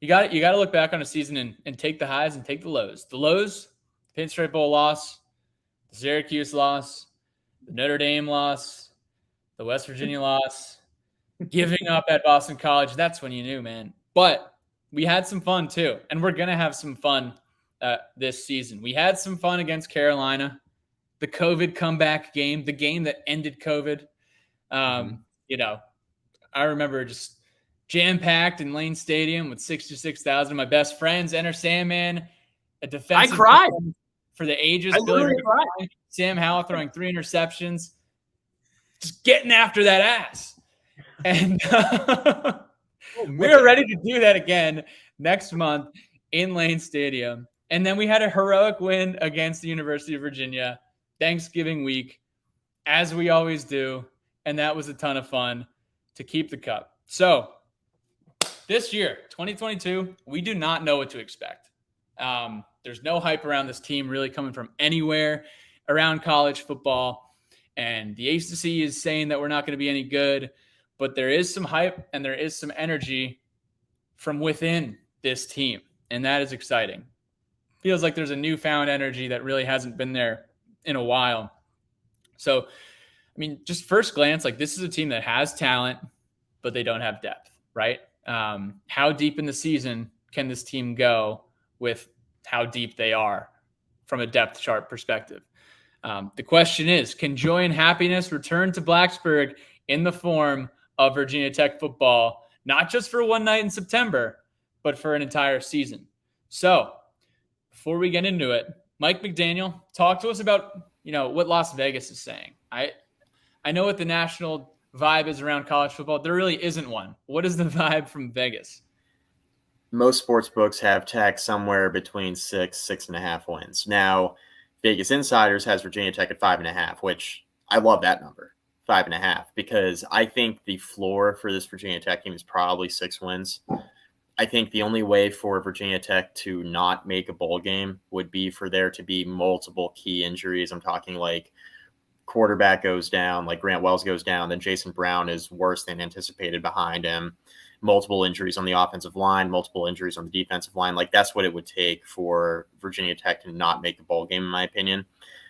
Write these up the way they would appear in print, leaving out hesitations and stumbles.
you got to look back on a season and take the highs and take the lows. The lows, the Pinstripe Bowl loss, the Syracuse loss, the Notre Dame loss, the West Virginia loss, giving up at Boston College. That's when you knew, man. But we had some fun too, and we're gonna have some fun this season. We had some fun against Carolina, the COVID comeback game, the game that ended COVID. You know, I remember just jam-packed in Lane Stadium with 66,000 of my best friends. Enter Sandman, a defensive I cried for the ages. I literally cried. Sam Howell throwing 3 interceptions, just getting after that ass. And we're ready to do that again next month in Lane Stadium. And then we had a heroic win against the University of Virginia Thanksgiving week, as we always do. And that was a ton of fun to keep the cup. So this year, 2022, we do not know what to expect. There's no hype around this team really coming from anywhere around college football. And the ACC is saying that we're not going to be any good. But there is some hype and there is some energy from within this team. And that is exciting. Feels like there's a newfound energy that really hasn't been there in a while. So, I mean, just first glance, like this is a team that has talent, but they don't have depth, right? How deep in the season can this team go with how deep they are from a depth chart perspective? The question is, can joy and happiness return to Blacksburg in the form of Virginia Tech football, not just for one night in September, but for an entire season? So before we get into it, Mike McDaniel, talk to us about, what Las Vegas is saying. I know what the national vibe is around college football. There really isn't one. What is the vibe from Vegas? Most sports books have Tech somewhere between 6.5 wins. Now, Vegas Insiders has Virginia Tech at 5.5, which I love that number. 5.5, because I think the floor for this Virginia Tech team is probably 6 wins. I think the only way for Virginia Tech to not make a bowl game would be for there to be multiple key injuries. I'm talking like quarterback goes down, like Grant Wells goes down, then Jason Brown is worse than anticipated behind him. Multiple injuries on the offensive line, multiple injuries on the defensive line. Like that's what it would take for Virginia Tech to not make a bowl game, in my opinion.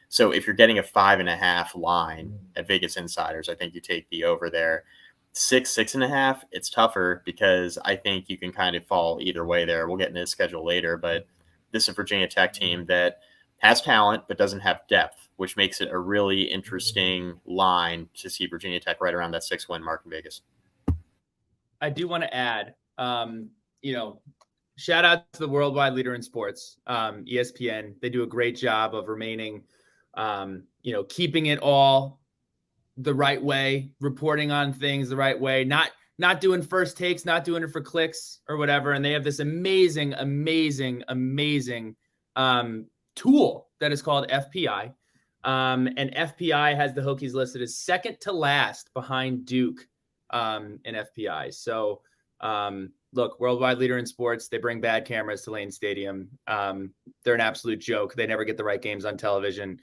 So if you're getting a 5.5 line at Vegas Insiders, I think you take the over there. 6.5, it's tougher because I think you can kind of fall either way there. We'll get into the schedule later, but this is a Virginia Tech team that has talent but doesn't have depth, which makes it a really interesting line to see Virginia Tech right around that 6-win mark in Vegas. I do want to add, shout out to the worldwide leader in sports, ESPN. They do a great job of remaining keeping it all the right way, reporting on things the right way, not doing first takes, not doing it for clicks or whatever. And they have this amazing tool that is called FPI. And FPI has the Hokies listed as second to last behind Duke in FPI. So look, worldwide leader in sports. They bring bad cameras to Lane Stadium. They're an absolute joke. They never get the right games on television.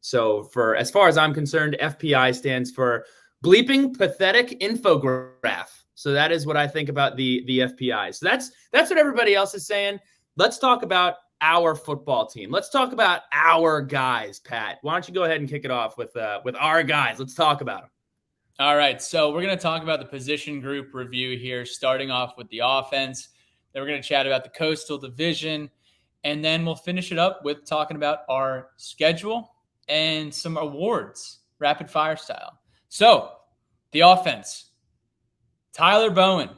So for as far as I'm concerned, FPI stands for bleeping pathetic infograph. So that is what I think about the FPI. So that's what everybody else is saying. Let's talk about our football team. Let's talk about our guys, Pat. Why don't you go ahead and kick it off with our guys? Let's talk about them. All right, so we're going to talk about the position group review here, starting off with the offense. Then we're going to chat about the Coastal Division, and then we'll finish it up with talking about our schedule and some awards, rapid fire style. So the offense, Tyler Bowen,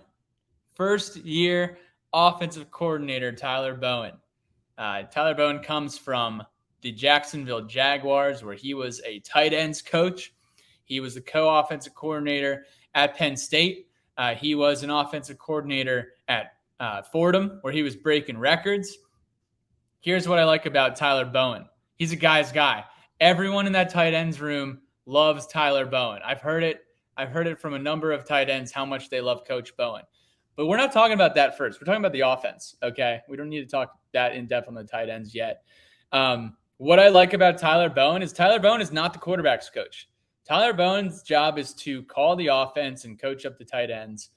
first-year offensive coordinator, Tyler Bowen. Tyler Bowen comes from the Jacksonville Jaguars, where he was a tight ends coach. He was the co-offensive coordinator at Penn State. He was an offensive coordinator at Fordham, where he was breaking records. Here's what I like about Tyler Bowen. He's a guy's guy. Everyone in that tight ends room loves Tyler Bowen. I've heard it from a number of tight ends how much they love Coach Bowen. But we're not talking about that first. We're talking about the offense, okay? We don't need to talk that in depth on the tight ends yet. What I like about Tyler Bowen is not the quarterback's coach. Tyler Bowen's job is to call the offense and coach up the tight ends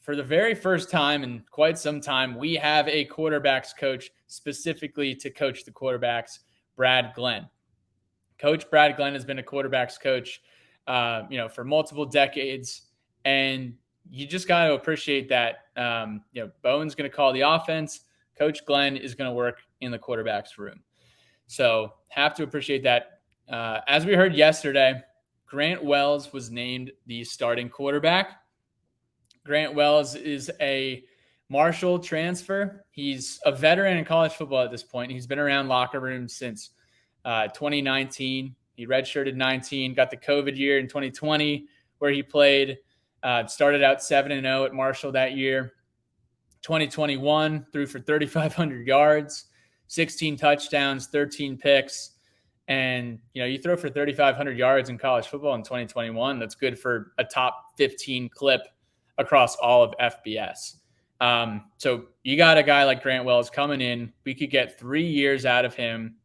for the very first time in quite some time, we have a quarterbacks coach specifically to coach the quarterbacks, Brad Glenn. Coach Brad Glenn has been a quarterbacks coach, for multiple decades, and you just got to appreciate that. Bowen's going to call the offense. Coach Glenn is going to work in the quarterbacks room. So have to appreciate that. As we heard yesterday, Grant Wells was named the starting quarterback. Grant Wells is a Marshall transfer. He's a veteran in college football at this point. He's been around locker rooms since 2019. He redshirted 19, got the COVID year in 2020 where he played, started out 7-0 at Marshall that year. 2021 threw for 3,500 yards, 16 touchdowns, 13 picks. And, you throw for 3,500 yards in college football in 2021. That's good for a top 15 clip across all of FBS. So you got a guy like Grant Wells coming in. We could get 3 years out of him.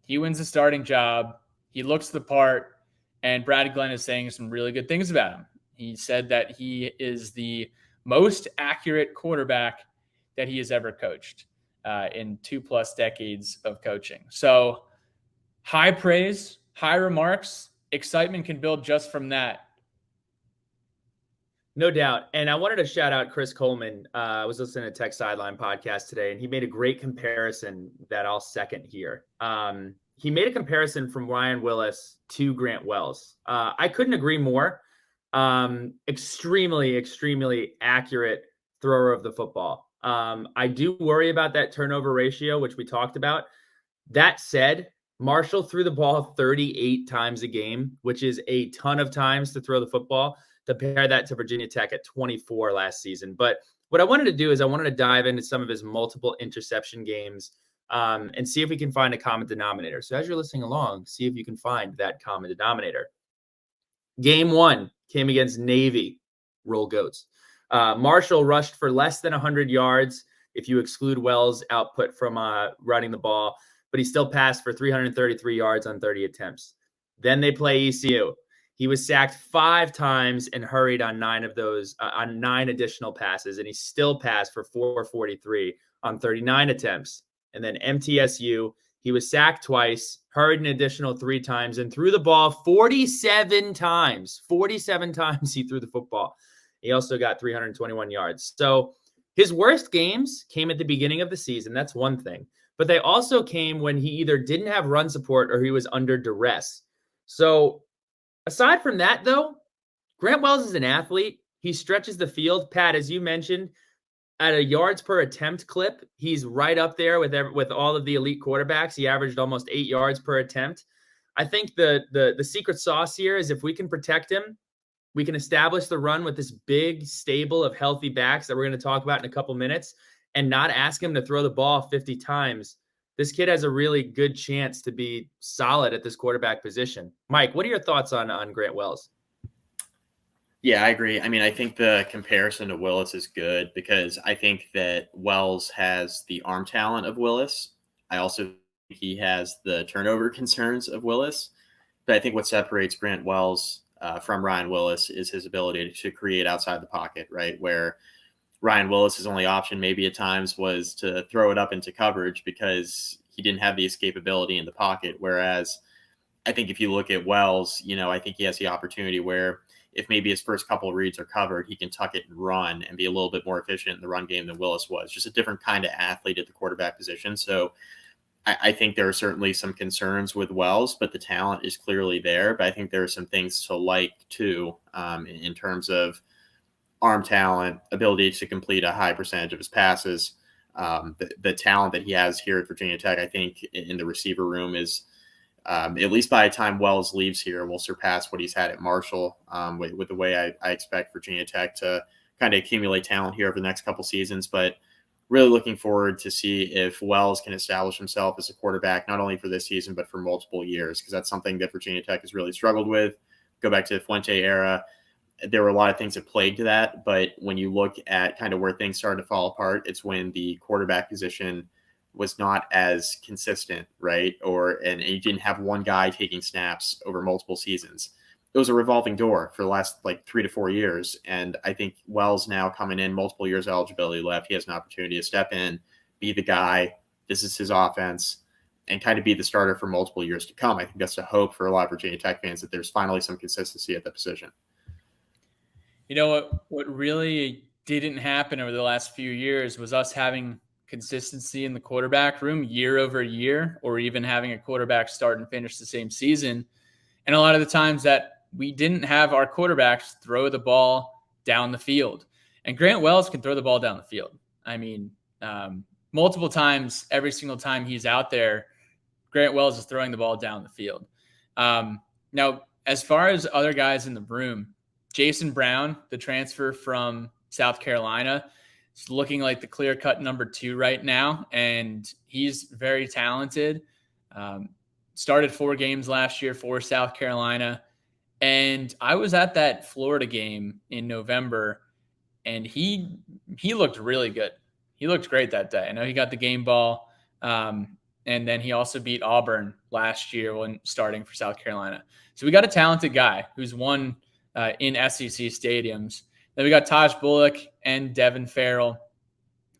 He wins the starting job. He looks the part. And Brad Glenn is saying some really good things about him. He said that he is the most accurate quarterback that he has ever coached in 2+ decades of coaching. So high praise, high remarks, excitement can build just from that. No doubt. And I wanted to shout out Chris Coleman. I was listening to Tech Sideline podcast today, and he made a great comparison that I'll second here. He made a comparison from Ryan Willis to Grant Wells. I couldn't agree more. Extremely, extremely accurate thrower of the football. I do worry about that turnover ratio, which we talked about. That said, Marshall threw the ball 38 times a game, which is a ton of times to throw the football. Compare that to Virginia Tech at 24 last season. But what I wanted to do is I wanted to dive into some of his multiple interception games and see if we can find a common denominator. So as you're listening along, see if you can find that common denominator. Game 1 came against Navy. Roll Goats. Marshall rushed for less than 100 yards if you exclude Wells' output from running the ball, but he still passed for 333 yards on 30 attempts. Then they play ECU. He was sacked 5 times and hurried on 9 of those, on 9 additional passes, and he still passed for 443 on 39 attempts. And then MTSU, he was sacked twice, hurried an additional 3 times, and threw the ball 47 times. 47 times he threw the football. He also got 321 yards. So his worst games came at the beginning of the season. That's one thing. But they also came when he either didn't have run support or he was under duress. So aside from that, though, Grant Wells is an athlete. He stretches the field. Pat, as you mentioned, at a yards per attempt clip, he's right up there with all of the elite quarterbacks. He averaged almost 8 yards per attempt. I think the secret sauce here is if we can protect him, we can establish the run with this big stable of healthy backs that we're going to talk about in a couple minutes and not ask him to throw the ball 50 times. This kid has a really good chance to be solid at this quarterback position. Mike, what are your thoughts on Grant Wells? Yeah, I agree. I mean, I think the comparison to Willis is good because I think that Wells has the arm talent of Willis. I also think he has the turnover concerns of Willis. But I think what separates Grant Wells from Ryan Willis is his ability to create outside the pocket, right? Where Ryan Willis's only option maybe at times was to throw it up into coverage because he didn't have the escapability in the pocket. Whereas I think if you look at Wells, I think he has the opportunity where if maybe his first couple of reads are covered, he can tuck it and run and be a little bit more efficient in the run game than Willis was. Just a different kind of athlete at the quarterback position. So I think there are certainly some concerns with Wells, but the talent is clearly there. But I think there are some things to like too in terms of arm talent, ability to complete a high percentage of his passes. The talent that he has here at Virginia Tech, I think in the receiver room is at least by the time Wells leaves here, will surpass what he's had at Marshall with the way I expect Virginia Tech to kind of accumulate talent here over the next couple seasons. But really looking forward to see if Wells can establish himself as a quarterback, not only for this season, but for multiple years, because that's something that Virginia Tech has really struggled with. Go back to the Fuente era. There were a lot of things that plagued that, but when you look at kind of where things started to fall apart, it's when the quarterback position was not as consistent, right? And you didn't have one guy taking snaps over multiple seasons. it was a revolving door for the last like 3 to 4 years. And I think Wells now coming in, multiple years of eligibility left. He has an opportunity to step in, be the guy. This is his offense, and kind of be the starter for multiple years to come. I think that's a hope for a lot of Virginia Tech fans, that there's finally some consistency at the position. You know what really didn't happen over the last few years was us having consistency in the quarterback room year over year, or even having a quarterback start and finish the same season. And a lot of the times that we didn't have our quarterbacks throw the ball down the field. And Grant Wells can throw the ball down the field. I mean, multiple times, every single time he's out there, Grant Wells is throwing the ball down the field. Now, as far as other guys in the room, Jason Brown, the transfer from South Carolina, is looking like the clear-cut number 2 right now, and he's very talented. Started 4 games last year for South Carolina. And I was at that Florida game in November, and he looked really good. He looked great that day. I know he got the game ball, and then he also beat Auburn last year when starting for South Carolina. So we got a talented guy who's won in SEC stadiums. Then we got Taj Bullock and Devin Farrell,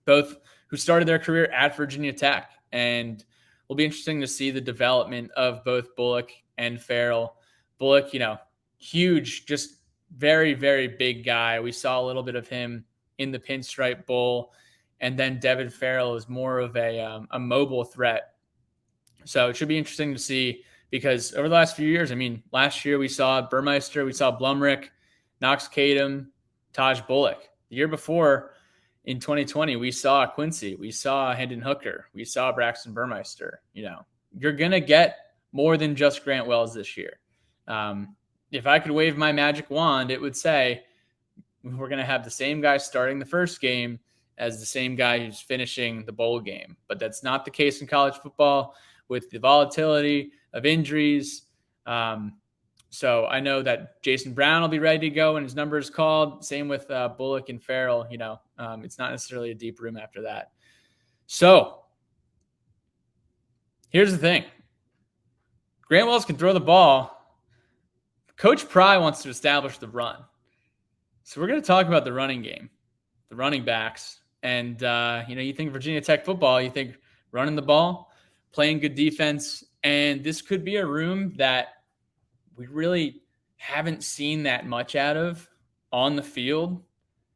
both who started their career at Virginia Tech. And it'll be interesting to see the development of both Bullock and Farrell. Bullock, huge, just very, very big guy. We saw a little bit of him in the Pinstripe Bowl. And then Devin Farrell is more of a mobile threat. So it should be interesting to see, because over the last few years, last year we saw Burmeister, we saw Blumrick, Knox Kadum, Taj Bullock. The year before, in 2020, we saw Quincy, we saw Hendon Hooker, we saw Braxton Burmeister. You're going to get more than just Grant Wells this year. If I could wave my magic wand, it would say we're going to have the same guy starting the first game as the same guy who's finishing the bowl game. But that's not the case in college football with the volatility of injuries. So I know that Jason Brown will be ready to go when his number is called. Same with Bullock and Farrell. It's not necessarily a deep room after that. So here's the thing. Grant Wells can throw the ball. Coach Pry wants to establish the run. So we're going to talk about the running game, the running backs. And, you think Virginia Tech football, you think running the ball, playing good defense. And this could be a room that we really haven't seen that much out of on the field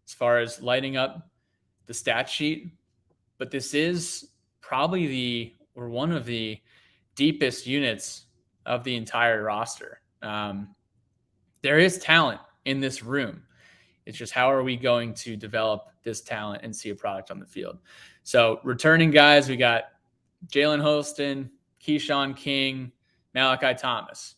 as far as lighting up the stat sheet. But this is probably one of the deepest units of the entire roster. There is talent in this room. It's just, how are we going to develop this talent and see a product on the field? So returning guys, we got Jalen Holston, Keyshawn King, Malachi Thomas,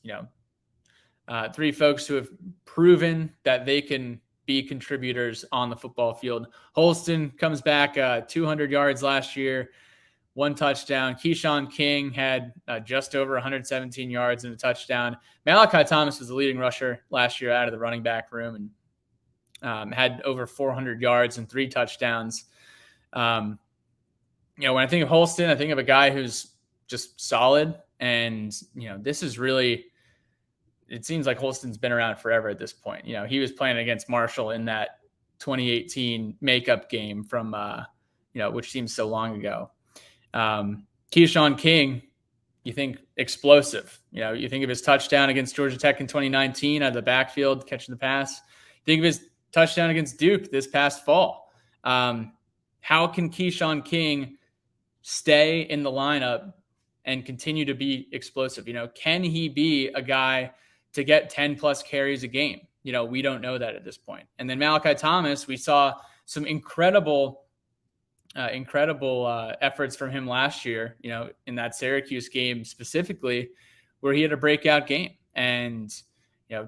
3 folks who have proven that they can be contributors on the football field. Holston comes back 200 yards last year, 1 touchdown. Keyshawn King had just over 117 yards and a touchdown. Malachi Thomas was the leading rusher last year out of the running back room, and had over 400 yards and 3 touchdowns. When I think of Holston, I think of a guy who's just solid. And, this is really, it seems like Holston's been around forever at this point. He was playing against Marshall in that 2018 makeup game from, which seems so long ago. Keyshawn King, you think explosive. You think of his touchdown against Georgia Tech in 2019 out of the backfield, catching the pass. Think of his touchdown against Duke this past fall. How can Keyshawn King stay in the lineup and continue to be explosive? Can he be a guy to get 10 plus carries a game? We don't know that at this point. And then Malachi Thomas, we saw some incredible efforts from him last year, in that Syracuse game specifically, where he had a breakout game. And,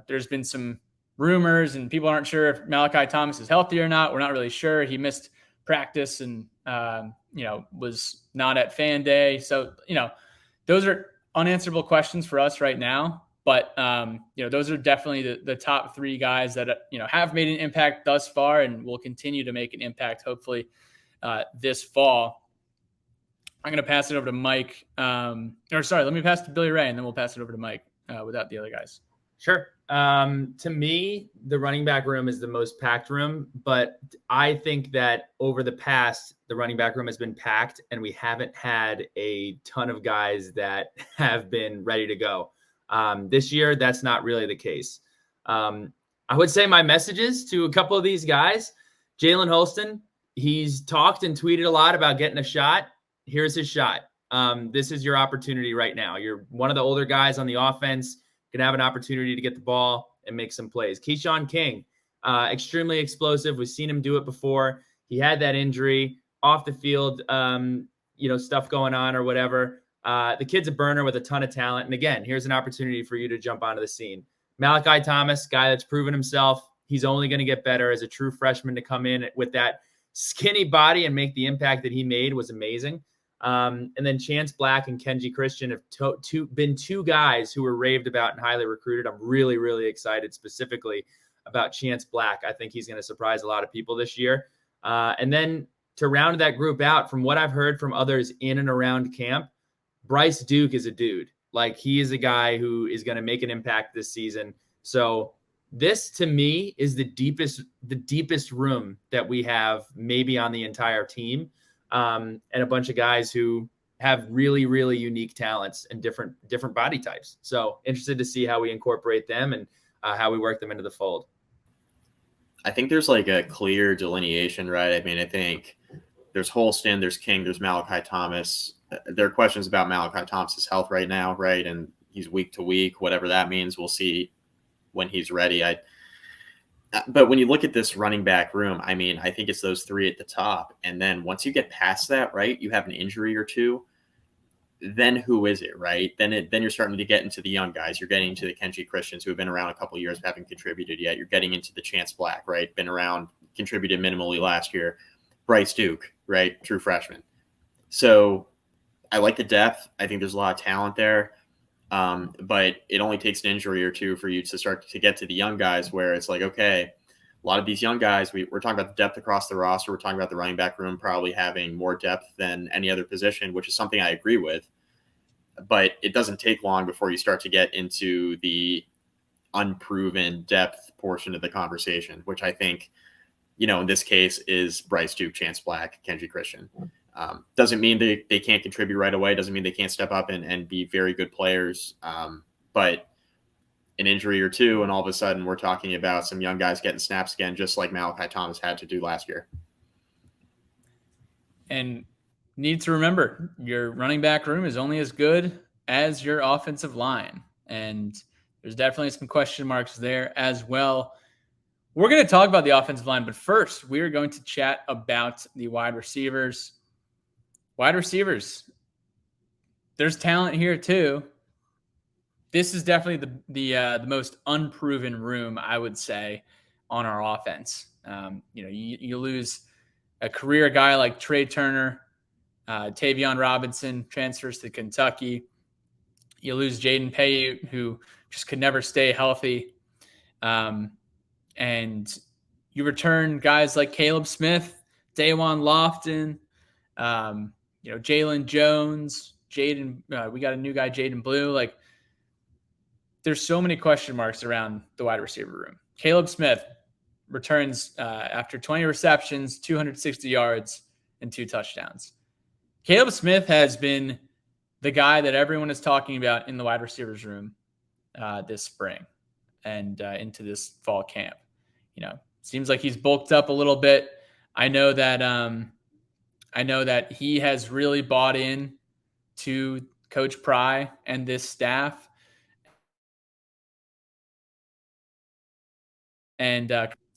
there's been some rumors and people aren't sure if Malachi Thomas is healthy or not. We're not really sure. He missed practice and, was not at fan day. So, those are unanswerable questions for us right now. But, those are definitely the top 3 guys that, have made an impact thus far and will continue to make an impact, hopefully, this fall. I'm going to pass it over to Mike. Let me pass it to Billy Ray, and then we'll pass it over to Mike without the other guys. Sure. To me, the running back room is the most packed room, but I think that over the past, the running back room has been packed and we haven't had a ton of guys that have been ready to go. This year, that's not really the case. I would say my messages to a couple of these guys, Jalen Holston, he's talked and tweeted a lot about getting a shot. Here's his shot. This is your opportunity right now. You're one of the older guys on the offense. Going to have an opportunity to get the ball and make some plays. Keyshawn King, extremely explosive. We've seen him do it before. He had that injury off the field, stuff going on or whatever. The kid's a burner with a ton of talent. And again, here's an opportunity for you to jump onto the scene. Malachi Thomas, guy that's proven himself. He's only going to get better as a true freshman. To come in with that skinny body and make the impact that he made was amazing. And then Chance Black and Kenji Christian have been two guys who were raved about and highly recruited. I'm really, really excited specifically about Chance Black. I think he's going to surprise a lot of people this year. And then to round that group out, from what I've heard from others in and around camp, Bryce Duke is a dude. Like, he is a guy who is going to make an impact this season. So this, to me, is the deepest room that we have maybe on the entire team. And a bunch of guys who have really, really unique talents and different body types. So interested to see how we incorporate them and how we work them into the fold. I think there's like a clear delineation, right? I mean, I think there's Holston, there's King, there's Malachi Thomas. There are questions about Malachi Thomas's health right now, right? And he's week to week, whatever that means. We'll see when he's ready. But when you look at this running back room, I mean, I think it's those three at the top. And then once you get past that, right, you have an injury or two, then who is it, right? Then you're starting to get into the young guys. You're getting into the Kenji Christians who have been around a couple of years but haven't contributed yet. You're getting into the Chance Black, right? Been around, contributed minimally last year. Bryce Duke, right? True freshman. So I like the depth. I think there's a lot of talent there. But it only takes an injury or two for you to start to get to the young guys where it's like, okay, a lot of these young guys, we're talking about the depth across the roster. We're talking about the running back room probably having more depth than any other position, which is something I agree with. But it doesn't take long before you start to get into the unproven depth portion of the conversation, which I think, in this case is Bryce Duke, Chance Black, Kenji Christian. Doesn't mean they can't contribute right away. Doesn't mean they can't step up and be very good players. But an injury or two, and all of a sudden we're talking about some young guys getting snaps again, just like Malachi Thomas had to do last year. And need to remember, your running back room is only as good as your offensive line. And there's definitely some question marks there as well. We're going to talk about the offensive line, but first we are going to chat about the wide receivers. Wide receivers, there's talent here too. This is definitely the most unproven room, I would say, on our offense. You lose a career guy like Trey Turner, Tavion Robinson transfers to Kentucky. You lose Jaden Payute, who just could never stay healthy. And you return guys like Caleb Smith, Dawan Lofton, Jalen Jones, Jaden. We got a new guy, Jaden Blue. Like, there's so many question marks around the wide receiver room. Caleb Smith returns after 20 receptions, 260 yards, and 2 touchdowns. Caleb Smith has been the guy that everyone is talking about in the wide receivers room this spring and into this fall camp. Seems like he's bulked up a little bit. I know that he has really bought in to Coach Pry and this staff. And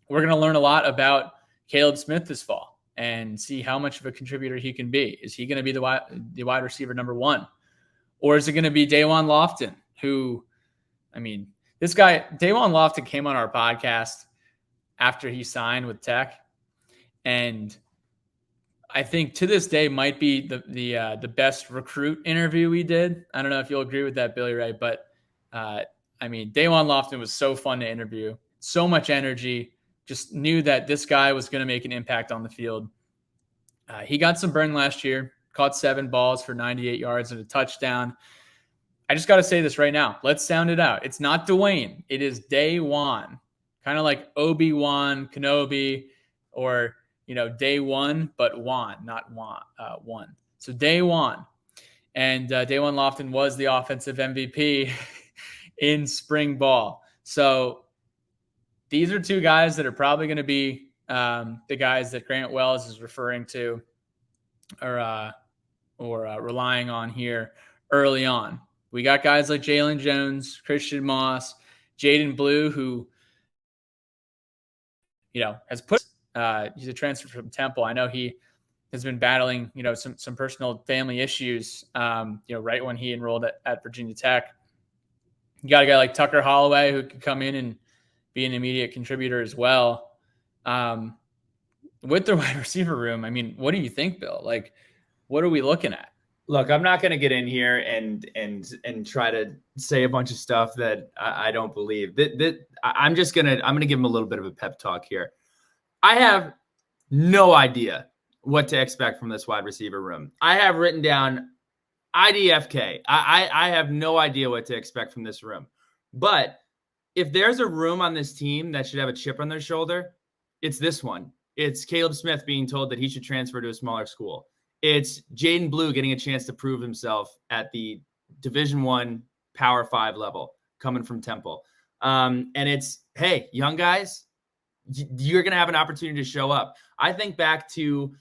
we're going to learn a lot about Caleb Smith this fall and see how much of a contributor he can be. Is he going to be the wide receiver number 1? Or is it going to be Dawan Lofton, who, this guy, Dawan Lofton, came on our podcast after he signed with Tech. And I think to this day might be the best recruit interview we did. I don't know if you'll agree with that, Billy Ray, but Dawan Lofton was so fun to interview. So much energy, just knew that this guy was going to make an impact on the field. He got some burn last year, caught 7 balls for 98 yards and a touchdown. I just got to say this right now. Let's sound it out. It's not Dwayne. It is Day-Wan. Kind of like Obi-Wan Kenobi, or, Day One, but Wan, not one. So Day-Wan. And Day-Wan Lofton was the offensive MVP in spring ball. So these are two guys that are probably going to be the guys that Grant Wells is referring to or relying on here early on. We got guys like Jalen Jones, Christian Moss, Jaden Blue, who, has put, he's a transfer from Temple. I know he has been battling, some personal family issues, right when he enrolled at Virginia Tech. You got a guy like Tucker Holloway who could come in and be an immediate contributor as well. With the wide receiver room, I mean, what do you think, Bill? Like, what are we looking at? Look, I'm not going to get in here and try to say a bunch of stuff that I don't believe. I'm going to give him a little bit of a pep talk here. I have no idea what to expect from this wide receiver room. I have written down IDFK. I have no idea what to expect from this room. But if there's a room on this team that should have a chip on their shoulder, it's this one. It's Caleb Smith being told that he should transfer to a smaller school. It's Jaden Blue getting a chance to prove himself at the Division I Power 5 level coming from Temple. And it's, hey, young guys, you're going to have an opportunity to show up. I think back to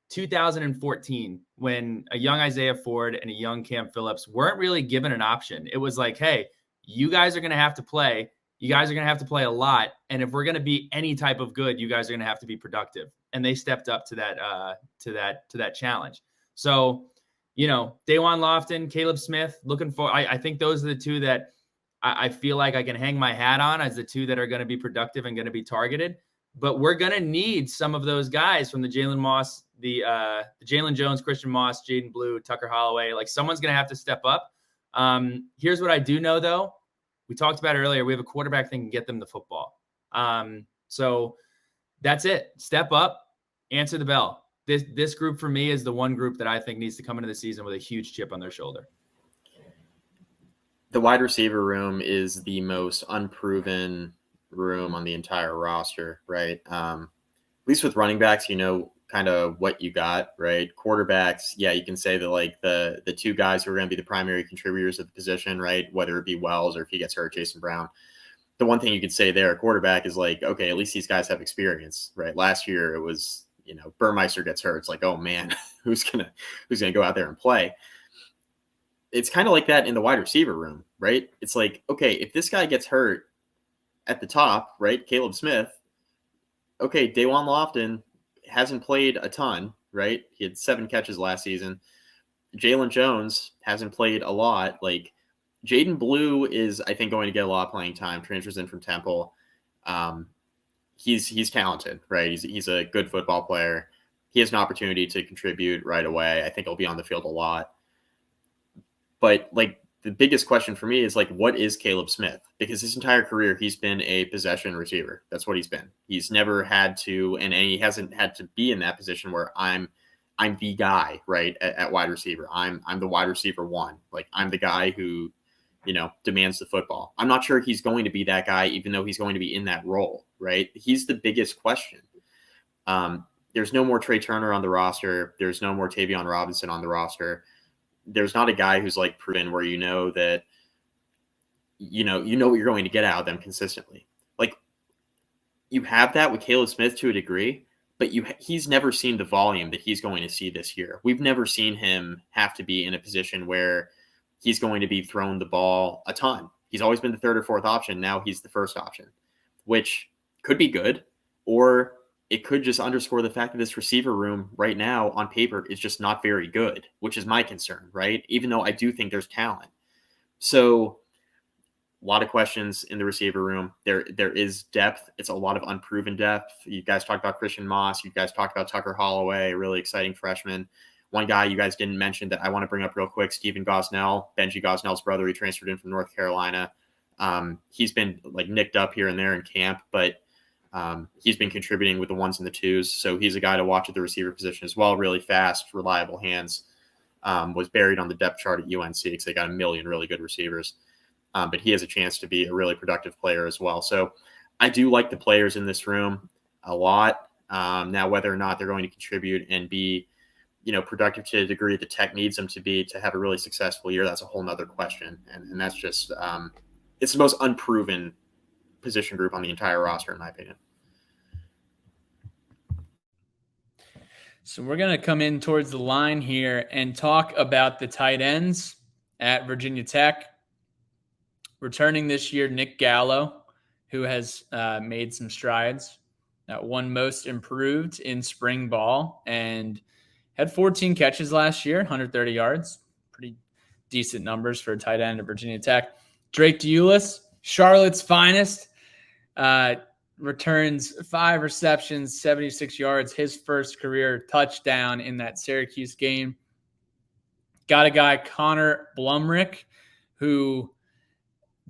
2014 when a young Isaiah Ford and a young Cam Phillips weren't really given an option. It was like, hey, you guys are going to have to play. You guys are going to have to play a lot. And if we're going to be any type of good, you guys are going to have to be productive. And they stepped up to that challenge. So, Day-Wan Lofton, Caleb Smith, looking for, I think those are the two that I feel like I can hang my hat on as the two that are going to be productive and going to be targeted. But we're going to need some of those guys from the Jalen Moss, the Jalen Jones, Christian Moss, Jaden Blue, Tucker Holloway. Like, someone's going to have to step up. Here's what I do know, though. We talked about it earlier. We have a quarterback that can get them the football. So that's it. Step up, answer the bell. This group for me is the one group that I think needs to come into the season with a huge chip on their shoulder. The wide receiver room is the most unproven room on the entire roster, right? At least with running backs, kind of what you got, right? Quarterbacks, yeah, you can say that like the two guys who are going to be the primary contributors of the position, right? Whether it be Wells or if he gets hurt, Jason Brown. The one thing you could say there, quarterback, is like, okay, at least these guys have experience, right? Last year it was, Burmeister gets hurt. It's like, oh man, who's gonna go out there and play? It's kind of like that in the wide receiver room, right? It's like, okay, if this guy gets hurt at the top, right? Caleb Smith, okay, Day-Wan Lofton hasn't played a ton, right? He had 7 catches last season. Jalen Jones hasn't played a lot. Like, Jaden Blue is, I think, going to get a lot of playing time, transfers in from Temple. He's talented, right? He's a good football player. He has an opportunity to contribute right away. I think he'll be on the field a lot. But, like, the biggest question for me is, like, what is Caleb Smith? Because his entire career, he's been a possession receiver. That's what he's been. He's never had to, and he hasn't had to be in that position where I'm the guy, right, at wide receiver. I'm the wide receiver one. Like, I'm the guy who, demands the football. I'm not sure he's going to be that guy, even though he's going to be in that role, right? He's the biggest question. There's no more Trey Turner on the roster. There's no more Tavion Robinson on the roster. There's not a guy who's like proven where that you know what you're going to get out of them consistently. Like, you have that with Caleb Smith to a degree, but he's never seen the volume that he's going to see this year. We've never seen him have to be in a position where he's going to be thrown the ball a ton. He's always been the third or fourth option. Now he's the first option, which could be good, or it could just underscore the fact that this receiver room right now on paper is just not very good, which is my concern, right? Even though I do think there's talent. So a lot of questions in the receiver room. There is depth. It's a lot of unproven depth. You guys talked about Christian Moss. You guys talked about Tucker Holloway, a really exciting freshman. One guy you guys didn't mention that I want to bring up real quick, Stephen Gosnell, Benji Gosnell's brother. He transferred in from North Carolina. He's been like nicked up here and there in camp, but he's been contributing with the ones and the twos. So he's a guy to watch at the receiver position as well. Really fast, reliable hands. was buried on the depth chart at UNC because they got a million really good receivers. But he has a chance to be a really productive player as well. So I do like the players in this room a lot. Now, whether or not they're going to contribute and be, productive to the degree that Tech needs them to be to have a really successful year, that's a whole nother question. And that's just, it's the most unproven position group on the entire roster, in my opinion. So we're going to come in towards the line here and talk about the tight ends at Virginia Tech. Returning this year, Nick Gallo, who has made some strides, won most improved in spring ball and had 14 catches last year, 130 yards. Pretty decent numbers for a tight end at Virginia Tech. Drake Deulis, Charlotte's finest, returns 5 receptions, 76 yards, his first career touchdown in that Syracuse game. Got a guy, Connor Blumrick, who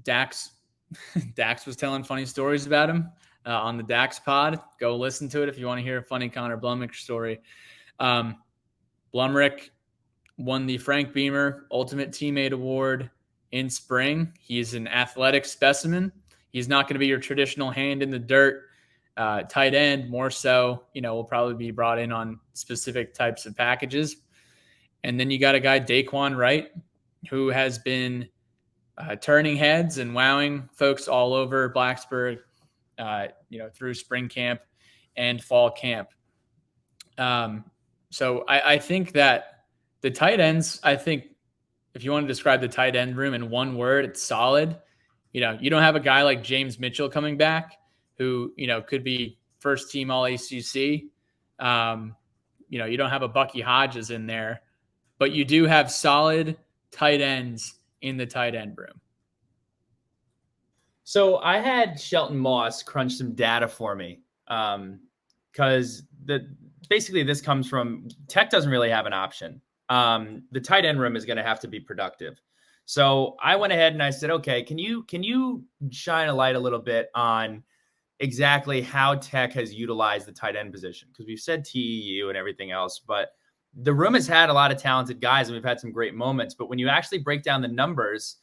Dax was telling funny stories about him on the Dax pod. Go listen to it if you want to hear a funny Connor Blumrick story. Blumrick won the Frank Beamer Ultimate Teammate Award in spring. He's an athletic specimen. He's not going to be your traditional hand in the dirt tight end. More so, will probably be brought in on specific types of packages. And then you got a guy, Daquan Wright, who has been turning heads and wowing folks all over Blacksburg, through spring camp and fall camp. So I think that the tight ends, if you want to describe the tight end room in one word, it's solid. You don't have a guy like James Mitchell coming back who, could be first team all ACC. You don't have a Bucky Hodges in there, but you do have solid tight ends in the tight end room. So I had Shelton Moss crunch some data for me because basically this comes from Tech doesn't really have an option. The tight end room is going to have to be productive. So I went ahead and I said, okay, can you shine a light a little bit on exactly how Tech has utilized the tight end position? Because we've said TEU and everything else, but the room has had a lot of talented guys and we've had some great moments. But when you actually break down the numbers,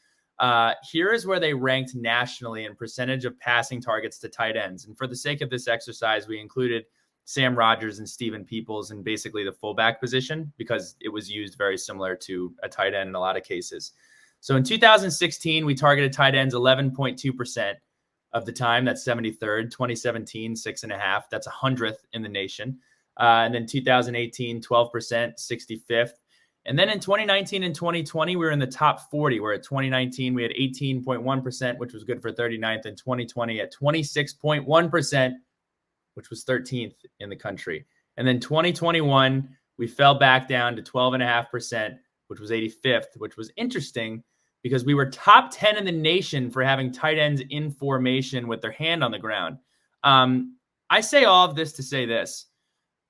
here is where they ranked nationally in percentage of passing targets to tight ends. And for the sake of this exercise, we included Sam Rogers and Steven Peoples in basically the fullback position because it was used very similar to a tight end in a lot of cases. So in 2016, we targeted tight ends 11.2% of the time. That's 73rd. 2017, 6.5%. That's 100th in the nation. And then 2018, 12%, 65th. And then in 2019 and 2020, we were in the top 40, where at 2019, we had 18.1%, which was good for 39th, and 2020 at 26.1%, which was 13th in the country. And then 2021, we fell back down to 12.5%, which was 85th, which was interesting because we were top 10 in the nation for having tight ends in formation with their hand on the ground. I say all of this to say this.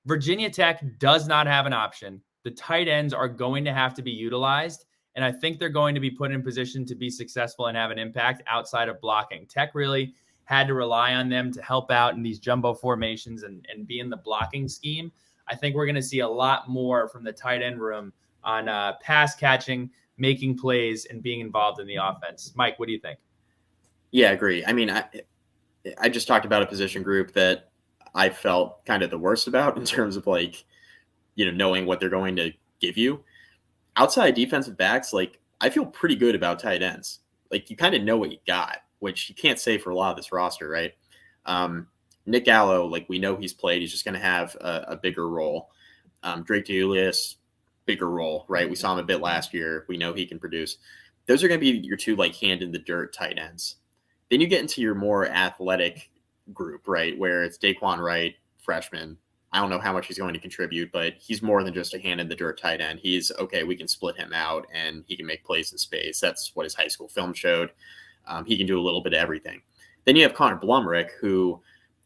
Virginia Tech does not have an option. The tight ends are going to have to be utilized, and I think they're going to be put in position to be successful and have an impact outside of blocking. Tech really had to rely on them to help out in these jumbo formations and be in the blocking scheme. I think we're going to see a lot more from the tight end room on pass catching, making plays, and being involved in the offense. Mike, what do you think? Yeah, I agree. I mean, I just talked about a position group that I felt kind of the worst about in terms of knowing what they're going to give you. Outside defensive backs, I feel pretty good about tight ends. You kind of know what you got, which you can't say for a lot of this roster, right? Nick Gallo, we know he's played. He's just going to have a bigger role. Drake Deulis, bigger role, right? We saw him a bit last year. We know he can produce. Those are going to be your two hand in the dirt tight ends. Then you get into your more athletic group, right? Where it's Daquan Wright, freshman. I don't know how much he's going to contribute, but he's more than just a hand in the dirt tight end. He's okay. We can split him out and he can make plays in space. That's what his high school film showed. He can do a little bit of everything. Then you have Connor Blumrick, who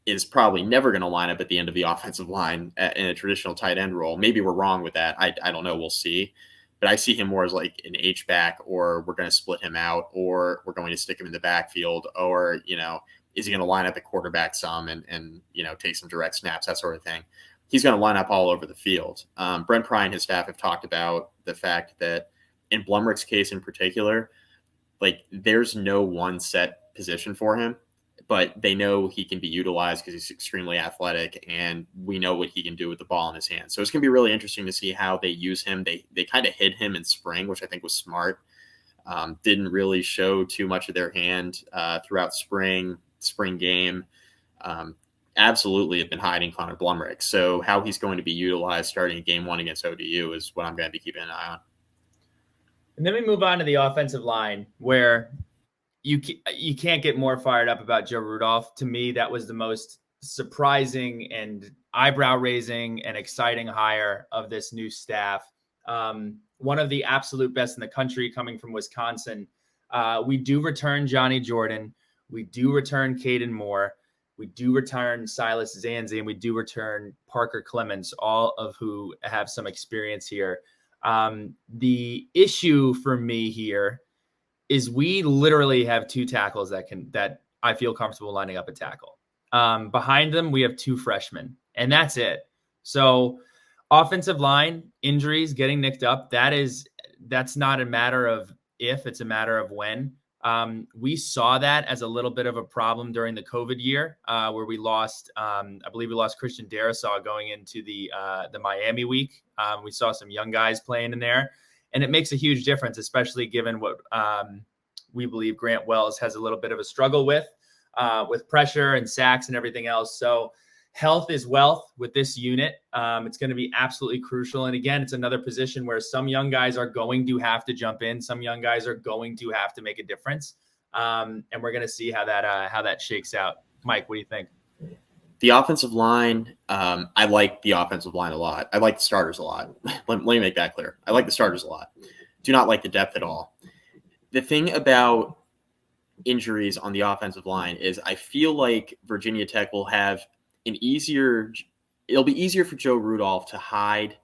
is probably never going to line up at the end of the offensive line in a traditional tight end role. Maybe we're wrong with that. I don't know. We'll see. But I see him more as an H-back, or we're going to split him out, or we're going to stick him in the backfield, or, is he going to line up at quarterback some and take some direct snaps, that sort of thing. he's going to line up all over the field. Brent Pry and his staff have talked about the fact that in Blumrich's case in particular, like there's no one set position for him, but they know he can be utilized because he's extremely athletic, and we know what he can do with the ball in his hands. So it's going to be really interesting to see how they use him. They kind of hid him in spring, which I think was smart. Didn't really show too much of their hand throughout spring game. Absolutely have been hiding Connor Blumrich. So how he's going to be utilized starting game 1 against ODU is what I'm going to be keeping an eye on. And then we move on to the offensive line, where you can't get more fired up about Joe Rudolph. To me, that was the most surprising and eyebrow-raising and exciting hire of this new staff. One of the absolute best in the country coming from Wisconsin. We do return Johnny Jordan. We do return Caden Moore. We do return Silas Zanzi, and we do return Parker Clements, all of who have some experience here. The issue for me here is we literally have 2 tackles that I feel comfortable lining up a tackle. Behind them, we have 2 freshmen, and that's it. So offensive line injuries, getting nicked up, that's not a matter of if, it's a matter of when. We saw that as a little bit of a problem during the COVID year, where we lost, I believe we lost Christian Darasaw going into the Miami week. We saw some young guys playing in there, and it makes a huge difference, especially given what we believe Grant Wells has a little bit of a struggle with pressure and sacks and everything else. So health is wealth with this unit. It's going to be absolutely crucial. And again, it's another position where some young guys are going to have to jump in. Some young guys are going to have to make a difference. And we're going to see how that shakes out. Mike, what do you think? The offensive line, I like the offensive line a lot. I like the starters a lot. Let me make that clear. I like the starters a lot. Do not like the depth at all. The thing about injuries on the offensive line is I feel like Virginia Tech will have it'll be easier for Joe Rudolph to hide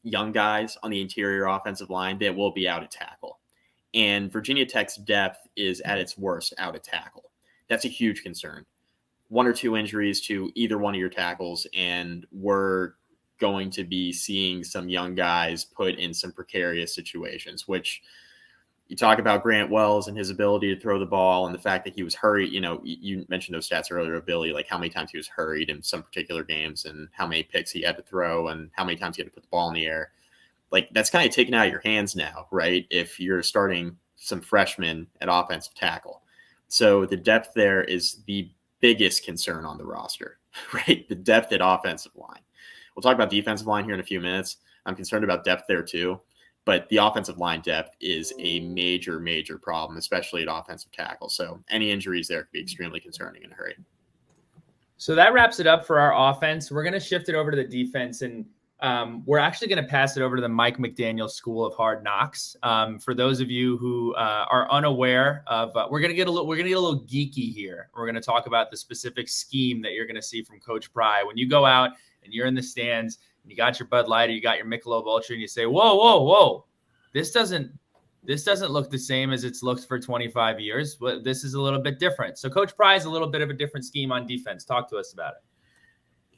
young guys on the interior offensive line than will be out at tackle. And Virginia Tech's depth is at its worst out at tackle. That's a huge concern. 1 or 2 injuries to either one of your tackles, and we're going to be seeing some young guys put in some precarious situations, which you talk about Grant Wells and his ability to throw the ball and the fact that he was hurried. You know, you mentioned those stats earlier of Billy, like how many times he was hurried in some particular games and how many picks he had to throw and how many times he had to put the ball in the air. Like that's kind of taken out of your hands now, right? If you're starting some freshmen at offensive tackle. So the depth there is the biggest concern on the roster, right? The depth at offensive line. We'll talk about defensive line here in a few minutes. I'm concerned about depth there too. But the offensive line depth is a major, major problem, especially at offensive tackle. So any injuries there could be extremely concerning in a hurry. So that wraps it up for our offense. We're going to shift it over to the defense, and we're actually going to pass it over to the Mike McDaniel School of Hard Knocks. For those of you who are unaware of, we're going to get a little geeky here. We're going to talk about the specific scheme that you're going to see from Coach Pry when you go out and you're in the stands. You got your Bud Light or you got your Michelob Ultra and you say, whoa, this doesn't look the same as it's looked for 25 years. This is a little bit different. So Coach Pry is a little bit of a different scheme on defense. Talk to us about it.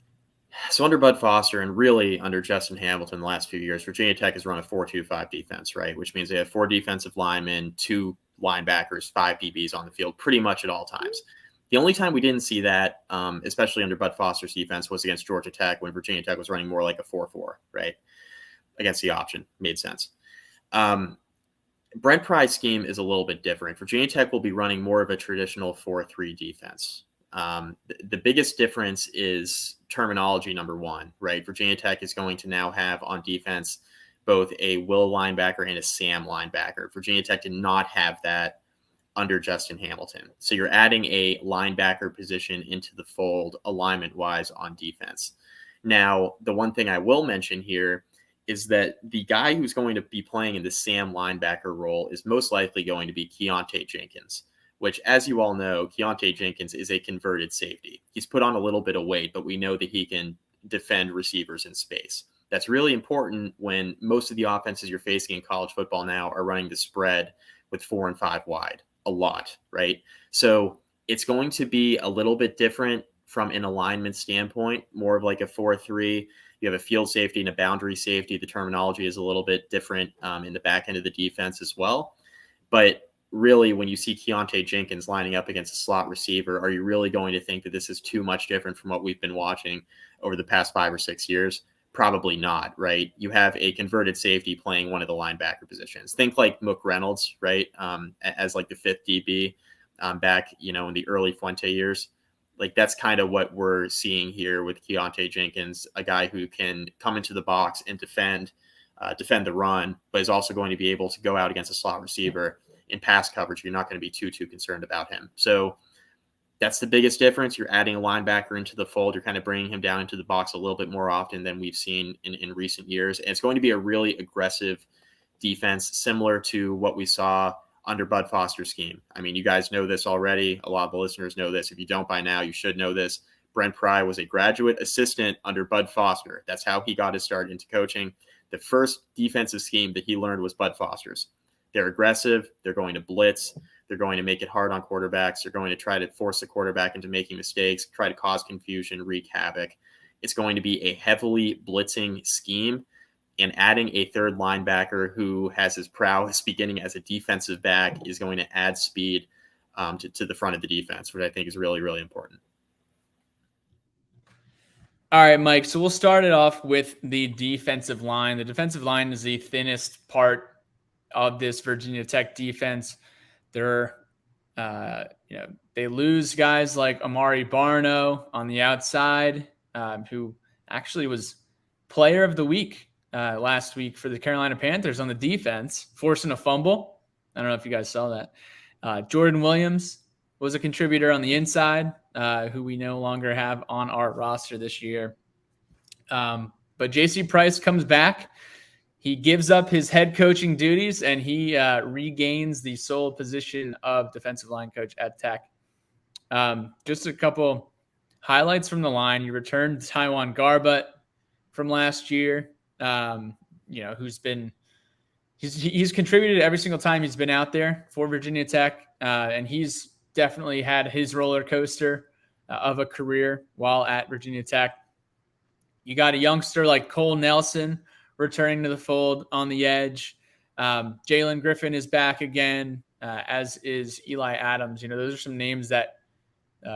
So under Bud Foster and really under Justin Hamilton the last few years, Virginia Tech has run a 4-2-5 defense, right? Which means they have 4 defensive linemen, 2 linebackers, 5 DBs on the field pretty much at all times. The only time we didn't see that, especially under Bud Foster's defense, was against Georgia Tech when Virginia Tech was running more like a 4-4, right? Against the option. Made sense. Brent Pry's scheme is a little bit different. Virginia Tech will be running more of a traditional 4-3 defense. The biggest difference is terminology, number one, right? Virginia Tech is going to now have on defense both a Will linebacker and a Sam linebacker. Virginia Tech did not have that under Justin Hamilton. So you're adding a linebacker position into the fold alignment-wise on defense. Now, the one thing I will mention here is that the guy who's going to be playing in the Sam linebacker role is most likely going to be Keontae Jenkins, which, as you all know, Keontae Jenkins is a converted safety. He's put on a little bit of weight, but we know that he can defend receivers in space. That's really important when most of the offenses you're facing in college football now are running the spread with 4 and 5 wide a lot, right? So it's going to be a little bit different from an alignment standpoint, more of like a 4-3. You have a field safety and a boundary safety. The terminology is a little bit different in the back end of the defense as well. But really, when you see Keontae Jenkins lining up against a slot receiver, are you really going to think that this is too much different from what we've been watching over the past 5 or 6 years? Probably not, right? You have a converted safety playing one of the linebacker positions. Think like Mook Reynolds, right? As like the 5th DB back, in the early Fuente years. Like that's kind of what we're seeing here with Keontae Jenkins, a guy who can come into the box and defend the run, but is also going to be able to go out against a slot receiver in pass coverage. You're not going to be too concerned about him. So that's the biggest difference. You're adding a linebacker into the fold. You're kind of bringing him down into the box a little bit more often than we've seen in recent years. And it's going to be a really aggressive defense, similar to what we saw under Bud Foster's scheme. I mean, you guys know this already. A lot of the listeners know this. If you don't by now, you should know this. Brent Pry was a graduate assistant under Bud Foster. That's how he got his start into coaching. The first defensive scheme that he learned was Bud Foster's. They're aggressive. They're going to blitz. They're going to make it hard on quarterbacks. They're going to try to force the quarterback into making mistakes, try to cause confusion, wreak havoc. It's going to be a heavily blitzing scheme, and adding a third linebacker who has his prowess beginning as a defensive back is going to add speed to the front of the defense, which I think is really, really important. All right, Mike. So we'll start it off with the defensive line. The defensive line is the thinnest part of this Virginia Tech defense. They're, they lose guys like Amari Barno on the outside, who actually was player of the week last week for the Carolina Panthers on the defense, forcing a fumble. I don't know if you guys saw that. Jordan Williams was a contributor on the inside, who we no longer have on our roster this year. But J.C. Price comes back. He gives up his head coaching duties, and he regains the sole position of defensive line coach at Tech. Just a couple highlights from the line. You returned Taiwan Garbutt from last year, who's been he's contributed every single time he's been out there for Virginia Tech, and he's definitely had his roller coaster of a career while at Virginia Tech. You got a youngster like Cole Nelson returning to the fold on the edge. Jalen Griffin is back again, as is Eli Adams. Those are some names that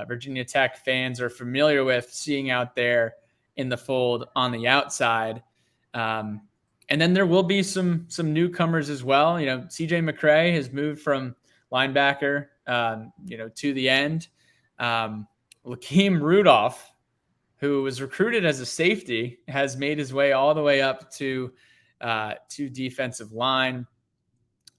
Virginia Tech fans are familiar with seeing out there in the fold on the outside. And then there will be some newcomers as well. CJ McCray has moved from linebacker, to the end. Lakeem Rudolph, who was recruited as a safety, has made his way all the way up to defensive line.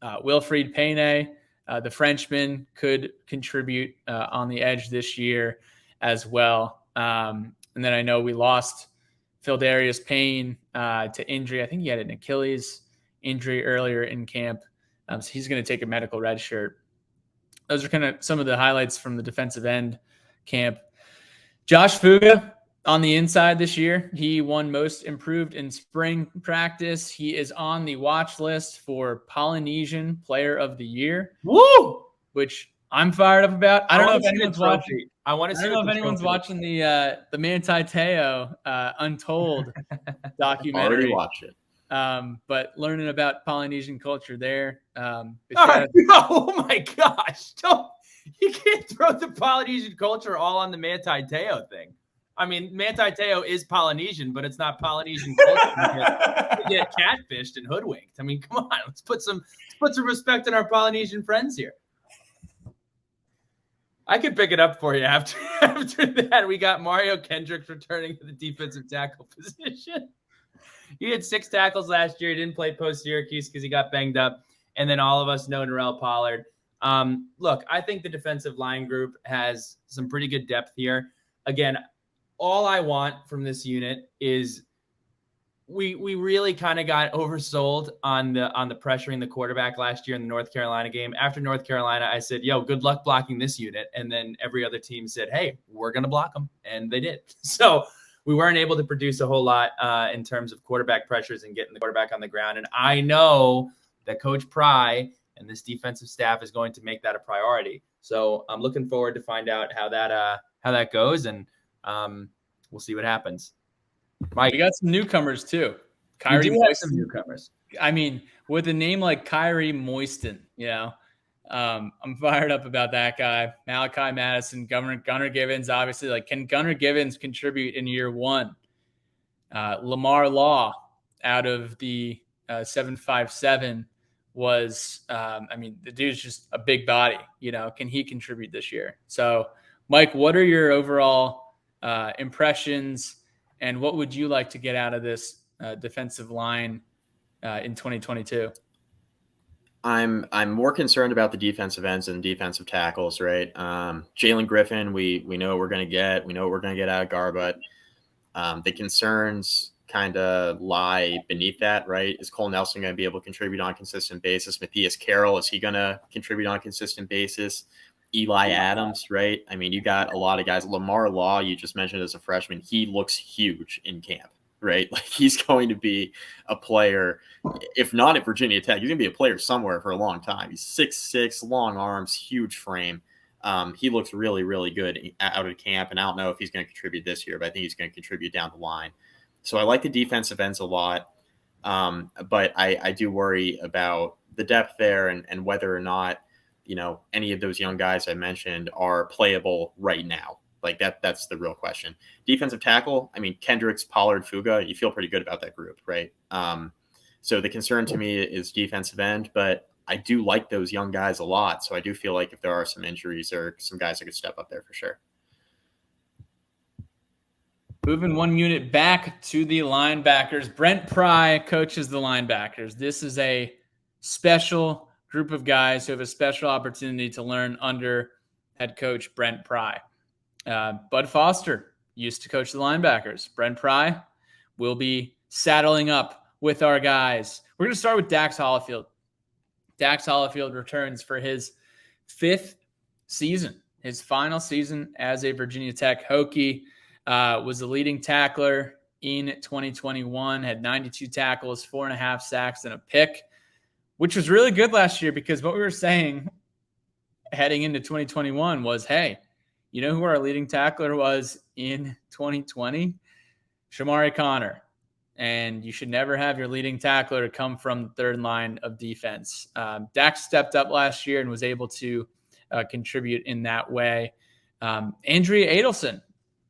Wilfried Payne, the Frenchman, could contribute on the edge this year as well. And then I know we lost Phildarius Payne to injury. I think he had an Achilles injury earlier in camp. So he's going to take a medical red shirt. Those are kind of some of the highlights from the defensive end camp. Josh Fuga on the inside this year. He won most improved in spring practice. He is on the watch list for Polynesian Player of the Year. Woo! Which I'm fired up about. I don't know if anyone's watching. I want to see. I don't know if anyone's watching the Manti Te'o Untold documentary. Already watched it. But learning about Polynesian culture there. Oh my gosh! You can't throw the Polynesian culture all on the Manti Te'o thing. I mean, Manti Te'o is Polynesian, but it's not Polynesian culture. You get catfished and hoodwinked. I mean, come on, let's put some respect in our Polynesian friends here. I could pick it up for you after that. We got Mario Kendricks returning to the defensive tackle position. He had 6 tackles last year. He didn't play post-Syracuse because he got banged up. And then all of us know Norrell Pollard. Look, I think the defensive line group has some pretty good depth here. Again, all I want from this unit is we really kind of got oversold on the pressuring the quarterback last year in the North Carolina game. After North Carolina, I said, yo, good luck blocking this unit. And then every other team said, hey, we're going to block them. And they did. So we weren't able to produce a whole lot in terms of quarterback pressures and getting the quarterback on the ground. And I know that Coach Pry and this defensive staff is going to make that a priority. So I'm looking forward to find out how that goes, and we'll see what happens. Mike, We got some newcomers too. we Kyrie do have some Moisten. newcomers. I mean, with a name like Kyrie Moisten, I'm fired up about that guy. Malachi Madison, Gunnar Givens, obviously. Like, can Gunnar Givens contribute in year one? Lamar Law out of the 757 was, the dude's just a big body. Can he contribute this year? So, Mike, what are your overall impressions, and what would you like to get out of this defensive line in 2022? I'm more concerned about the defensive ends and defensive tackles, right? Jalen Griffin, we know what we're going to get. We know what we're going to get out of Garbutt. The concerns kind of lie beneath that, right? Is Cole Nelson going to be able to contribute on a consistent basis? Matthias Carroll, is he going to contribute on a consistent basis? Eli Adams, right? I mean, you got a lot of guys. Lamar Law, you just mentioned as a freshman, he looks huge in camp, right? Like, he's going to be a player, if not at Virginia Tech, he's going to be a player somewhere for a long time. He's 6'6", long arms, huge frame. He looks really, really good out of camp, and I don't know if he's going to contribute this year, but I think he's going to contribute down the line. So I like the defensive ends a lot, but I do worry about the depth there and whether or not, any of those young guys I mentioned are playable right now. Like, that's the real question. Defensive tackle, I mean, Kendricks, Pollard, Fuga, you feel pretty good about that group, right? So the concern to me is defensive end, but I do like those young guys a lot. So I do feel like if there are some injuries or some guys that could step up there for sure. Moving one unit back to the linebackers. Brent Pry coaches the linebackers. This is a special group of guys who have a special opportunity to learn under head coach Brent Pry. Bud Foster used to coach the linebackers. Brent Pry will be saddling up with our guys. We're going to start with Dax Hollifield. Dax Hollifield returns for his 5th season, his final season as a Virginia Tech Hokie. Was the leading tackler in 2021, had 92 tackles, 4.5 sacks, and a pick, which was really good last year, because what we were saying heading into 2021 was, hey, you know who our leading tackler was in 2020? Shamari Connor. And you should never have your leading tackler come from the third line of defense. Dax stepped up last year and was able to contribute in that way. Andrea Adelson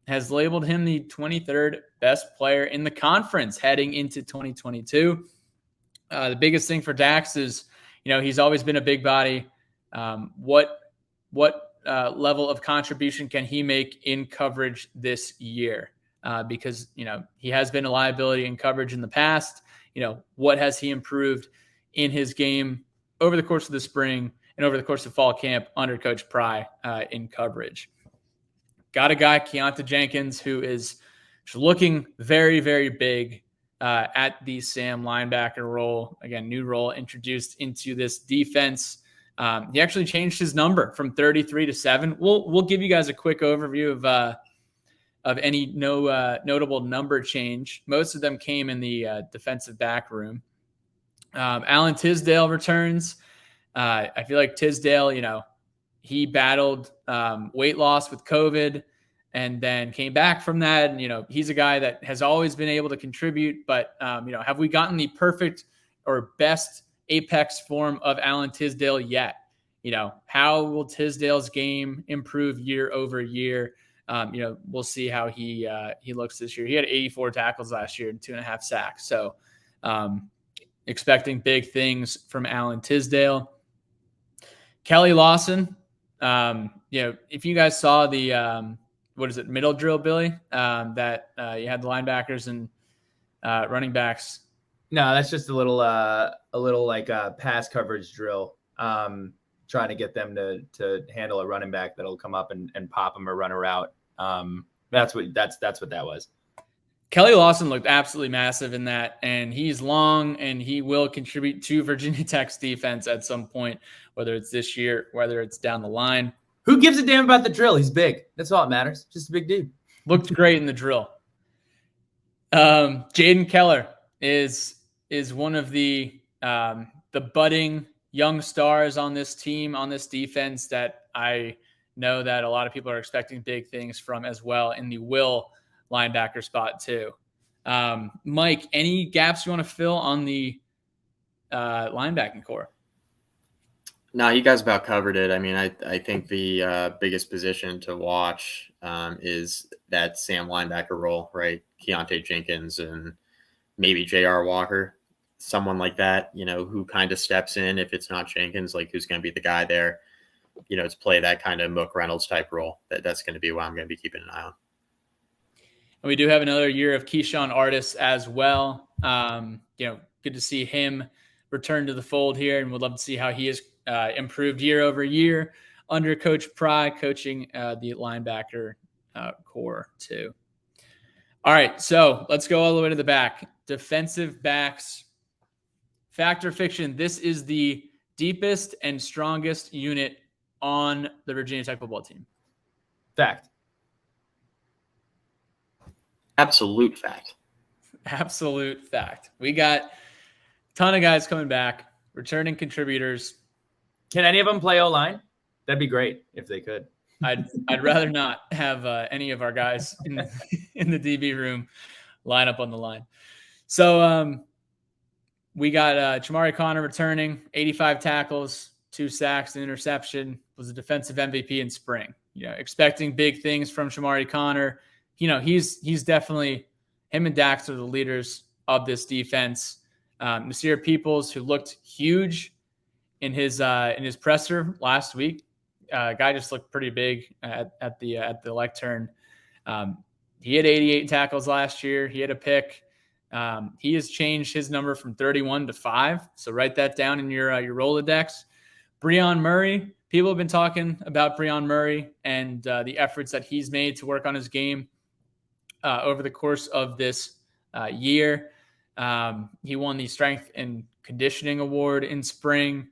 has labeled him the 23rd best player in the conference heading into 2022. The biggest thing for Dax is, he's always been a big body. What level of contribution can he make in coverage this year? Because, he has been a liability in coverage in the past. What has he improved in his game over the course of the spring and over the course of fall camp under Coach Pry in coverage? Got a guy, Keontae Jenkins, who is looking very, very big at the Sam linebacker role. Again, new role introduced into this defense. He actually changed his number from 33 to 7. We'll give you guys a quick overview of any notable number change. Most of them came in the defensive back room. Alan Tisdale returns. I feel like Tisdale, he battled weight loss with COVID and then came back from that. And, he's a guy that has always been able to contribute. But, have we gotten the perfect or best apex form of Alan Tisdale yet? How will Tisdale's game improve year over year? We'll see how he looks this year. He had 84 tackles last year and 2.5 sacks. So expecting big things from Alan Tisdale. Kelly Lawson, if you guys saw the, middle drill, Billy, that you had the linebackers and running backs. No, that's just a little pass coverage drill. Trying to get them to handle a running back that'll come up and pop them or run a route. That's what that was. Kelly Lawson looked absolutely massive in that, and he's long, and he will contribute to Virginia Tech's defense at some point, whether it's this year, whether it's down the line. Who gives a damn about the drill? He's big. That's all that matters. Just a big dude. Looked great in the drill. Jaden Keller is one of the budding young stars on this team, on this defense, that I know that a lot of people are expecting big things from as well in the will linebacker spot too. Mike, any gaps you want to fill on the linebacking core? No, you guys about covered it. I mean, I think the biggest position to watch is that Sam linebacker role, right? Keontae Jenkins and maybe J.R. Walker, someone like that, who kind of steps in if it's not Jenkins, like who's going to be the guy there, to play that kind of Mook Reynolds type role. That's going to be what I'm going to be keeping an eye on. And we do have another year of Keyshawn Artis as well. Good to see him return to the fold here, and would love to see how he has improved year over year under Coach Pry, coaching the linebacker core too. All right, so let's go all the way to the back. Defensive backs, fact or fiction, this is the deepest and strongest unit on the Virginia Tech football team. Fact. Absolute fact. Absolute fact. We got a ton of guys coming back, returning contributors. Can any of them play O-line? That'd be great if they could. I'd rather not have any of our guys in the DB room line up on the line. So we got Chamari Connor returning, 85 tackles, 2 sacks, an interception, was a defensive MVP in spring. Expecting big things from Chamari Connor. He's definitely, him and Dax are the leaders of this defense. Nasir Peoples, who looked huge in his presser last week. Guy just looked pretty big at the lectern. He had 88 tackles last year. He had a pick. He has changed his number from 31 to 5. So write that down in your Rolodex. Breon Murray. People have been talking about Breon Murray and the efforts that he's made to work on his game over the course of this year. He won the Strength and Conditioning Award in spring.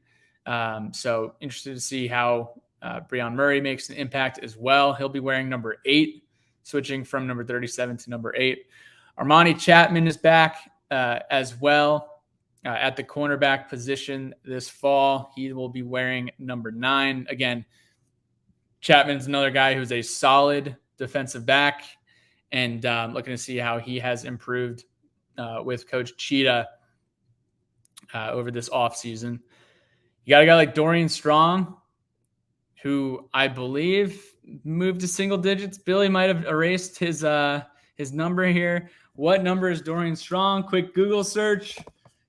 So interested to see how Breon Murray makes an impact as well. He'll be wearing number 8, switching from number 37 to number 8. Armani Chapman is back as well at the cornerback position this fall. He will be wearing number 9. Again, Chapman's another guy who's a solid defensive back, and looking to see how he has improved with Coach Cheetah over this offseason. You got a guy like Dorian Strong, who I believe moved to single digits. Billy might have erased his number here. What number is Dorian Strong? Quick Google search.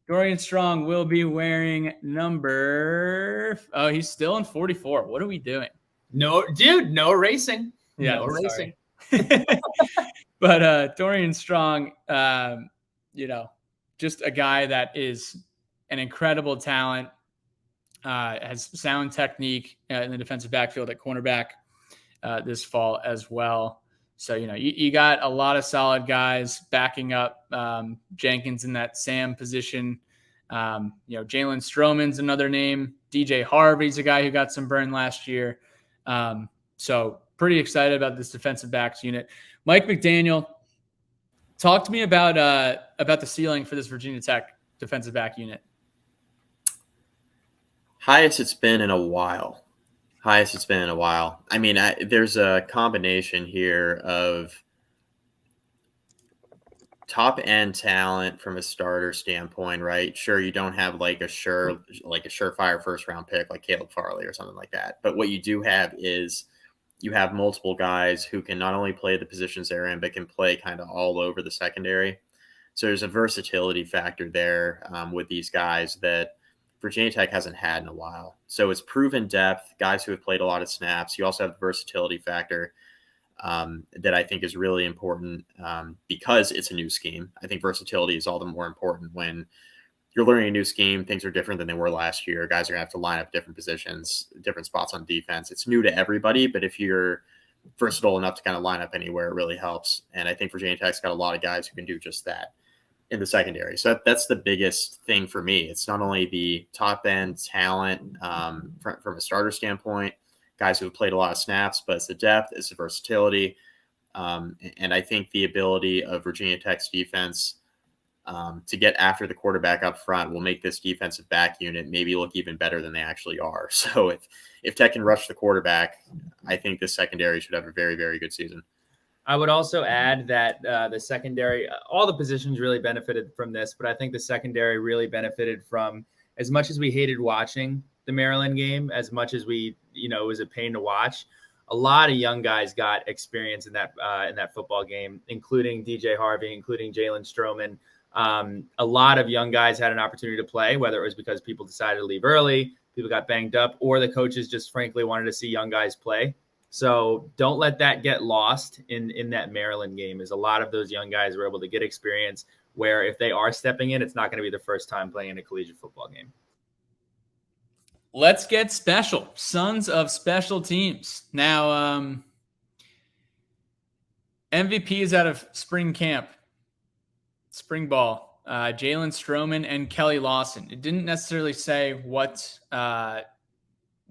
Dorian Strong will be wearing number... Oh, he's still in 44. What are we doing? No, dude, no erasing. Yeah, no erasing. But Dorian Strong, just a guy that is an incredible talent, has sound technique in the defensive backfield at cornerback this fall as well. So, you got a lot of solid guys backing up Jenkins in that Sam position. Jalen Stroman's another name. DJ Harvey's a guy who got some burn last year. So pretty excited about this defensive backs unit. Mike McDaniel, talk to me about the ceiling for this Virginia Tech defensive back unit. Highest it's been in a while. I mean, there's a combination here of top end talent from a starter standpoint, right? Sure, you don't have like a surefire first round pick like Caleb Farley or something like that. But what you do have is you have multiple guys who can not only play the positions they're in, but can play kind of all over the secondary. So there's a versatility factor there with these guys that Virginia Tech hasn't had in a while. So it's proven depth, guys who have played a lot of snaps. You also have the versatility factor that I think is really important because it's a new scheme. I think versatility is all the more important when you're learning a new scheme. Things are different than they were last year. Guys are going to have to line up different positions, different spots on defense. It's new to everybody, but if you're versatile enough to kind of line up anywhere, it really helps. And I think Virginia Tech's got a lot of guys who can do just that in the secondary. So that's the biggest thing for me. It's not only the top end talent from a starter standpoint, guys who have played a lot of snaps, but it's the depth, it's the versatility. And I think the ability of Virginia Tech's defense to get after the quarterback up front will make this defensive back unit maybe look even better than they actually are. So if Tech can rush the quarterback, I think this secondary should have a very, very good season. I would also add that the secondary, all the positions really benefited from this, but I think the secondary really benefited from, as much as we hated watching the Maryland game, as much as it was a pain to watch. A lot of young guys got experience in that football game, including DJ Harvey, including Jalen Stroman. A lot of young guys had an opportunity to play, whether it was because people decided to leave early, people got banged up, or the coaches just frankly wanted to see young guys play. So don't let that get lost in that Maryland game, as a lot of those young guys were able to get experience where if they are stepping in, it's not going to be the first time playing in a collegiate football game. Let's get special. Sons of Special Teams. Now, MVP is out of spring camp, spring ball. Jalen Stroman and Kelly Lawson. It didn't necessarily say what,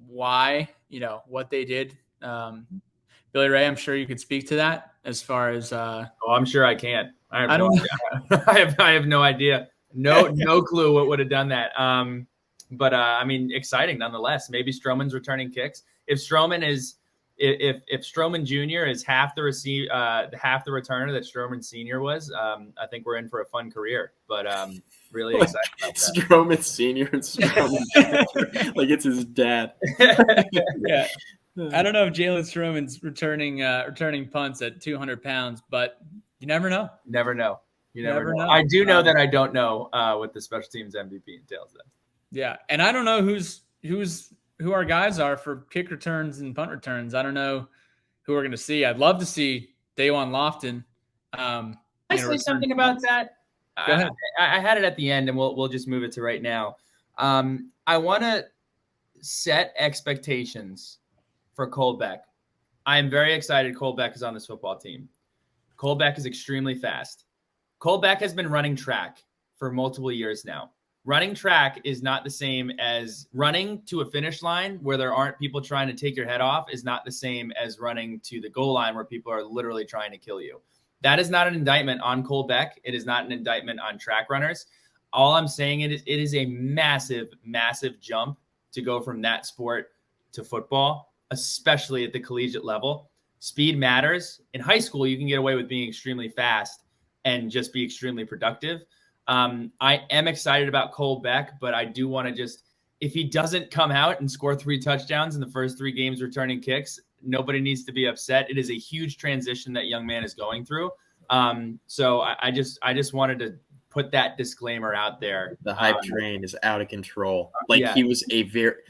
why, what they did. Billy Ray, I'm sure you could speak to that as far as. I'm sure I can't. I don't know. I have no idea. No clue what would have done that. But I mean, exciting nonetheless. Maybe Stroman's returning kicks. If Stroman Jr. is half the returner that Stroman Sr. was, I think we're in for a fun career. But really excited about that. Stroman Sr. and Stroman like it's his dad. Yeah. I don't know if Jalen Stroman's returning punts at 200 pounds, but you never know. Never know. You never know. I do know that I don't know what the special teams MVP entails then. Yeah, and I don't know who our guys are for kick returns and punt returns. I don't know who we're going to see. I'd love to see Dawan Lofton. Can I say something about that? Go ahead. I had it at the end, and we'll just move it to right now. I want to set expectations for Cole Beck. I am very excited Cole Beck is on this football team. Cole Beck is extremely fast. Cole Beck has been running track for multiple years now. Running track is not the same as running to a finish line where there aren't people trying to take your head off, is not the same as running to the goal line where people are literally trying to kill you. That is not an indictment on Cole Beck. It is not an indictment on track runners. All I'm saying it is a massive, massive jump to go from that sport to football, especially at the collegiate level. Speed matters. In high school, you can get away with being extremely fast and just be extremely productive. I am excited about Cole Beck, but I do want to just, if he doesn't come out and score 3 touchdowns in the first 3 games returning kicks, nobody needs to be upset. It is a huge transition that young man is going through. So I just wanted to put that disclaimer out there. The hype train is out of control. He was a very,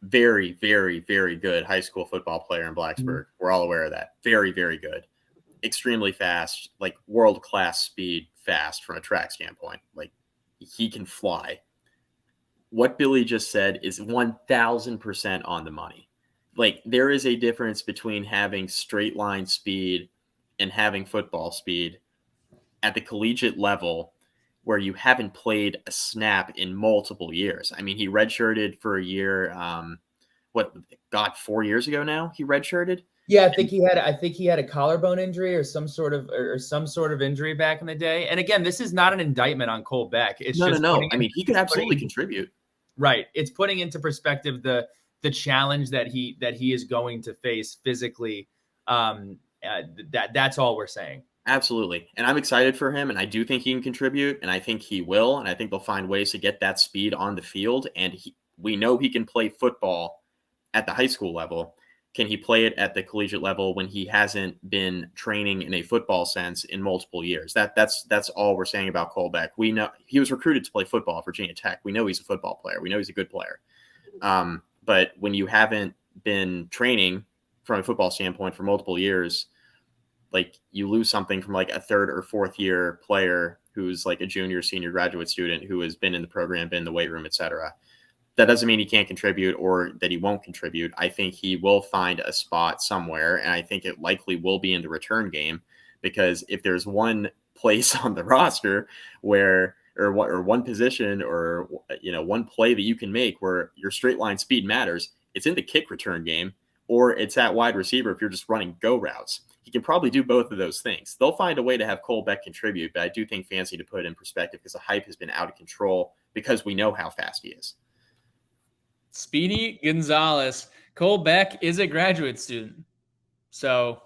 very, very, very good high school football player in Blacksburg. Mm-hmm. We're all aware of that. Very, very good. Extremely fast, like world-class speed, fast from a track standpoint. Like, he can fly. What Billy just said is 1,000% on the money. Like, there is a difference between having straight line speed and having football speed at the collegiate level where you haven't played a snap in multiple years. I mean, he redshirted for a year. 4 years ago now he redshirted? Yeah, I think he had a collarbone injury or some sort of injury back in the day. And again, this is not an indictment on Cole Beck. It's no. I mean, he could absolutely contribute. Right. It's putting into perspective the challenge that he is going to face physically. That's all we're saying. Absolutely. And I'm excited for him, and I do think he can contribute, and I think he will, and I think they'll find ways to get that speed on the field. And we know he can play football at the high school level. Can he play it at the collegiate level when he hasn't been training in a football sense in multiple years? That's all we're saying about Cole Beck. We know he was recruited to play football at Virginia Tech. We know he's a football player. We know he's a good player. But when you haven't been training from a football standpoint for multiple years, like, you lose something from like a 3rd or 4th year player who's like a junior, senior, graduate student who has been in the program, been in the weight room, etc. That doesn't mean he can't contribute or that he won't contribute. I think he will find a spot somewhere, and I think it likely will be in the return game, because if there's one place on the roster where or one position or one play that you can make where your straight line speed matters, it's in the kick return game, or it's at wide receiver if you're just running go routes. He can probably do both of those things. They'll find a way to have Cole Beck contribute, but I do think fancy to put it in perspective because the hype has been out of control because we know how fast he is. Speedy Gonzalez. Cole Beck is a graduate student. So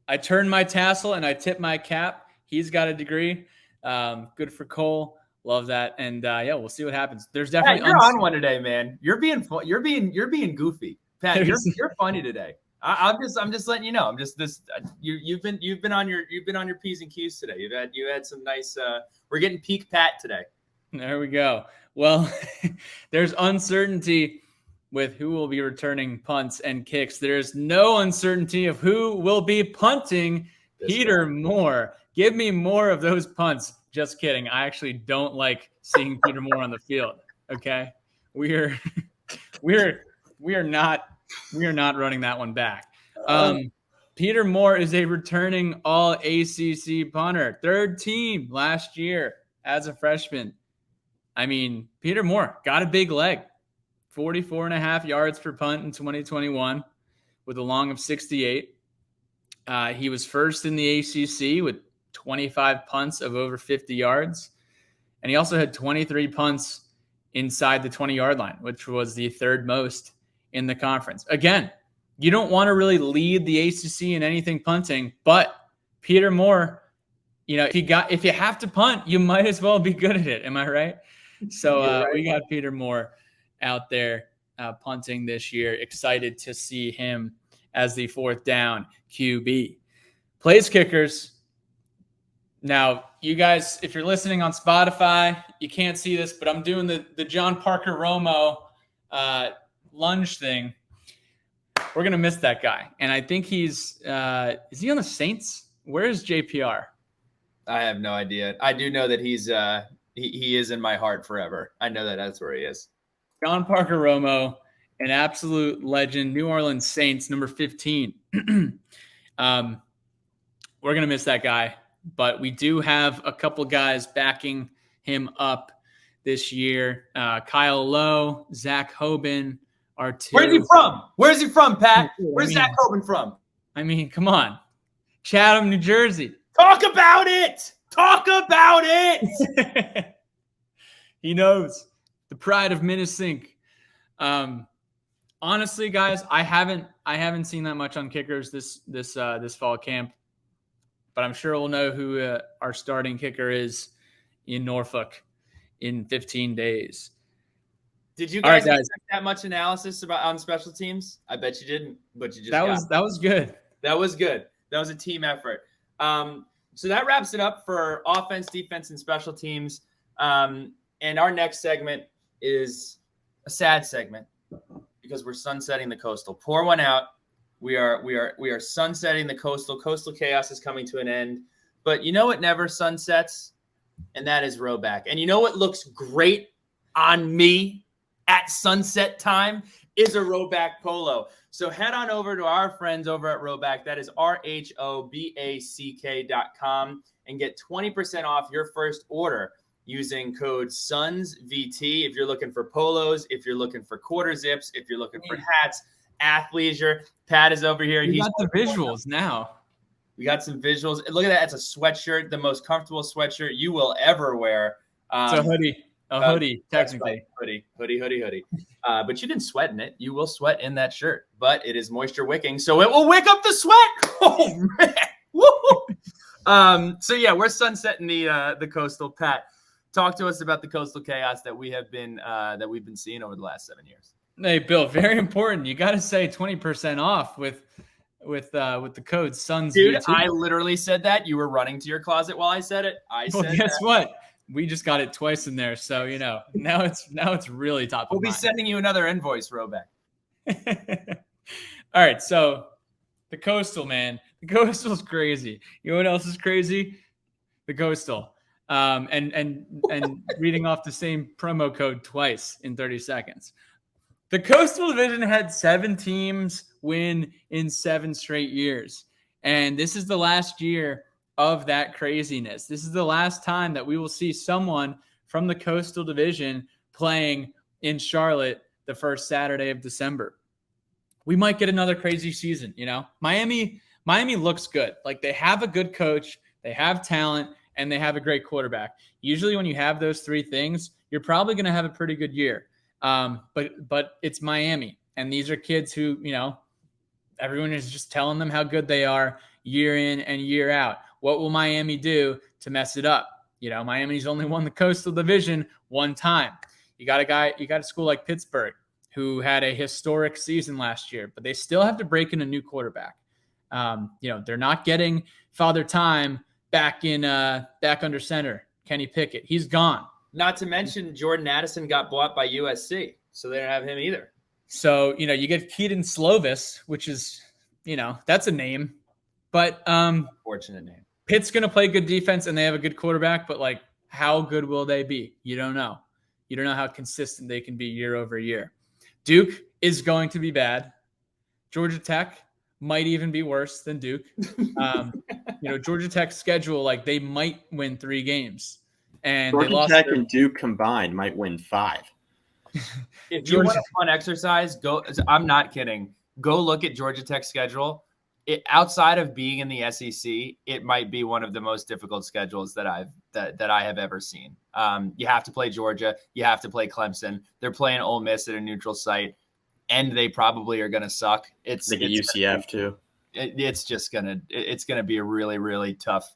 I turn my tassel and I tip my cap. He's got a degree. Good for Cole. Love that. And we'll see what happens. There's definitely Pat, you're on one today, man. You're being being goofy. Pat, you're funny today. I'm just letting you know. I'm just this. You've been on your P's and Q's today. You had some nice. We're getting peak Pat today. There we go. Well, there's uncertainty with who will be returning punts and kicks. There's no uncertainty of who will be punting. Peter Moore. Give me more of those punts. Just kidding. I actually don't like seeing Peter Moore on the field. Okay, we are not running that one back. Peter Moore is a returning all ACC punter, third team last year as a freshman. I mean, Peter Moore got a big leg, 44.5 yards per punt in 2021 with a long of 68. He was first in the ACC with 25 punts of over 50 yards. And he also had 23 punts inside the 20-yard line, which was the third most in the conference. Again, you don't want to really lead the ACC in anything punting, but Peter Moore, if you have to punt, you might as well be good at it. Am I right? So right. We got Peter Moore out there punting this year. Excited to see him as the fourth down QB. Plays kickers. Now, you guys, if you're listening on Spotify, you can't see this, but I'm doing the John Parker Romo lunge thing. We're going to miss that guy. And I think is he on the Saints? Where is JPR? I have no idea. I do know that he's he is in my heart forever. I know that's where he is. John Parker Romo, an absolute legend, New Orleans Saints, number 15. We're going to miss that guy. But we do have a couple guys backing him up this year. Kyle Lowe, Zach Hoban are two. Where's he from, Pat? Where's Zach Hoban from? I mean, come on. Chatham, New Jersey. Talk about it. He knows. The pride of Minnesink. Honestly, guys, I haven't seen that much on kickers this fall camp. But I'm sure we'll know who our starting kicker is in Norfolk in 15 days. Did you guys expect that much analysis on special teams? I bet you didn't, but you just that was good. That was good. That was a team effort. So that wraps it up for offense, defense, and special teams. And our next segment is a sad segment because we're sunsetting the Coastal. Pour one out. We are sunsetting the Coastal. Coastal chaos is coming to an end. But you know what never sunsets? And that is Rowback. And you know what looks great on me at sunset time is a Rowback polo. So head on over to our friends over at Rowback. That is RHOBACK.com and get 20% off your first order using code SUNSVT. If you're looking for polos, if you're looking for quarter zips, if you're looking for hats, athleisure. Pat is over here. He's got the visuals now. We got some visuals. Look at that. It's a sweatshirt, the most comfortable sweatshirt you will ever wear. It's a hoodie. Hoodie, technically. Right. Hoodie. But you didn't sweat in it. You will sweat in that shirt, but it is moisture wicking, so it will wick up the sweat. Oh man! Woo! So yeah, we're sunsetting the Coastal. Pat, talk to us about the Coastal chaos that we've been seeing over the last 7 years. Hey, Bill, very important. You got to say 20% off with the code SUNS. Dude, I literally said that. You were running to your closet while I said it. Guess what? We just got it twice in there, so now it's really top. We'll be sending you another invoice, Rowback. All right, so the Coastal, man, the Coastal's crazy. You know what else is crazy? The Coastal. And reading off the same promo code twice in 30 seconds. The Coastal Division had 7 teams win in 7 straight years. And this is the last year of that craziness. This is the last time that we will see someone from the Coastal Division playing in Charlotte the first Saturday of December. We might get another crazy season, Miami looks good. Like, they have a good coach, they have talent, and they have a great quarterback. Usually when you have those 3 things, you're probably going to have a pretty good year. But it's Miami, and these are kids who, everyone is just telling them how good they are year in and year out. What will Miami do to mess it up? Miami's only won the Coastal Division one time. You got a school like Pittsburgh who had a historic season last year, but they still have to break in a new quarterback. They're not getting Father Time back under center. Kenny Pickett, he's gone. Not to mention Jordan Addison got bought by USC, so they don't have him either. So, you get Keaton Slovis, which is, that's a name, but fortunate name. Pitt's going to play good defense and they have a good quarterback, but like, how good will they be? You don't know. You don't know how consistent they can be year over year. Duke is going to be bad. Georgia Tech might even be worse than Duke. Georgia Tech's schedule, like they might win 3 games, and Georgia Tech and Duke combined might win 5. If you want a fun exercise, go. I'm not kidding. Go look at Georgia Tech's schedule. Outside of being in the SEC, it might be one of the most difficult schedules that I have ever seen. You have to play Georgia. You have to play Clemson. They're playing Ole Miss at a neutral site, and they probably are going to suck. They get UCF too. It's going to be a really, really tough.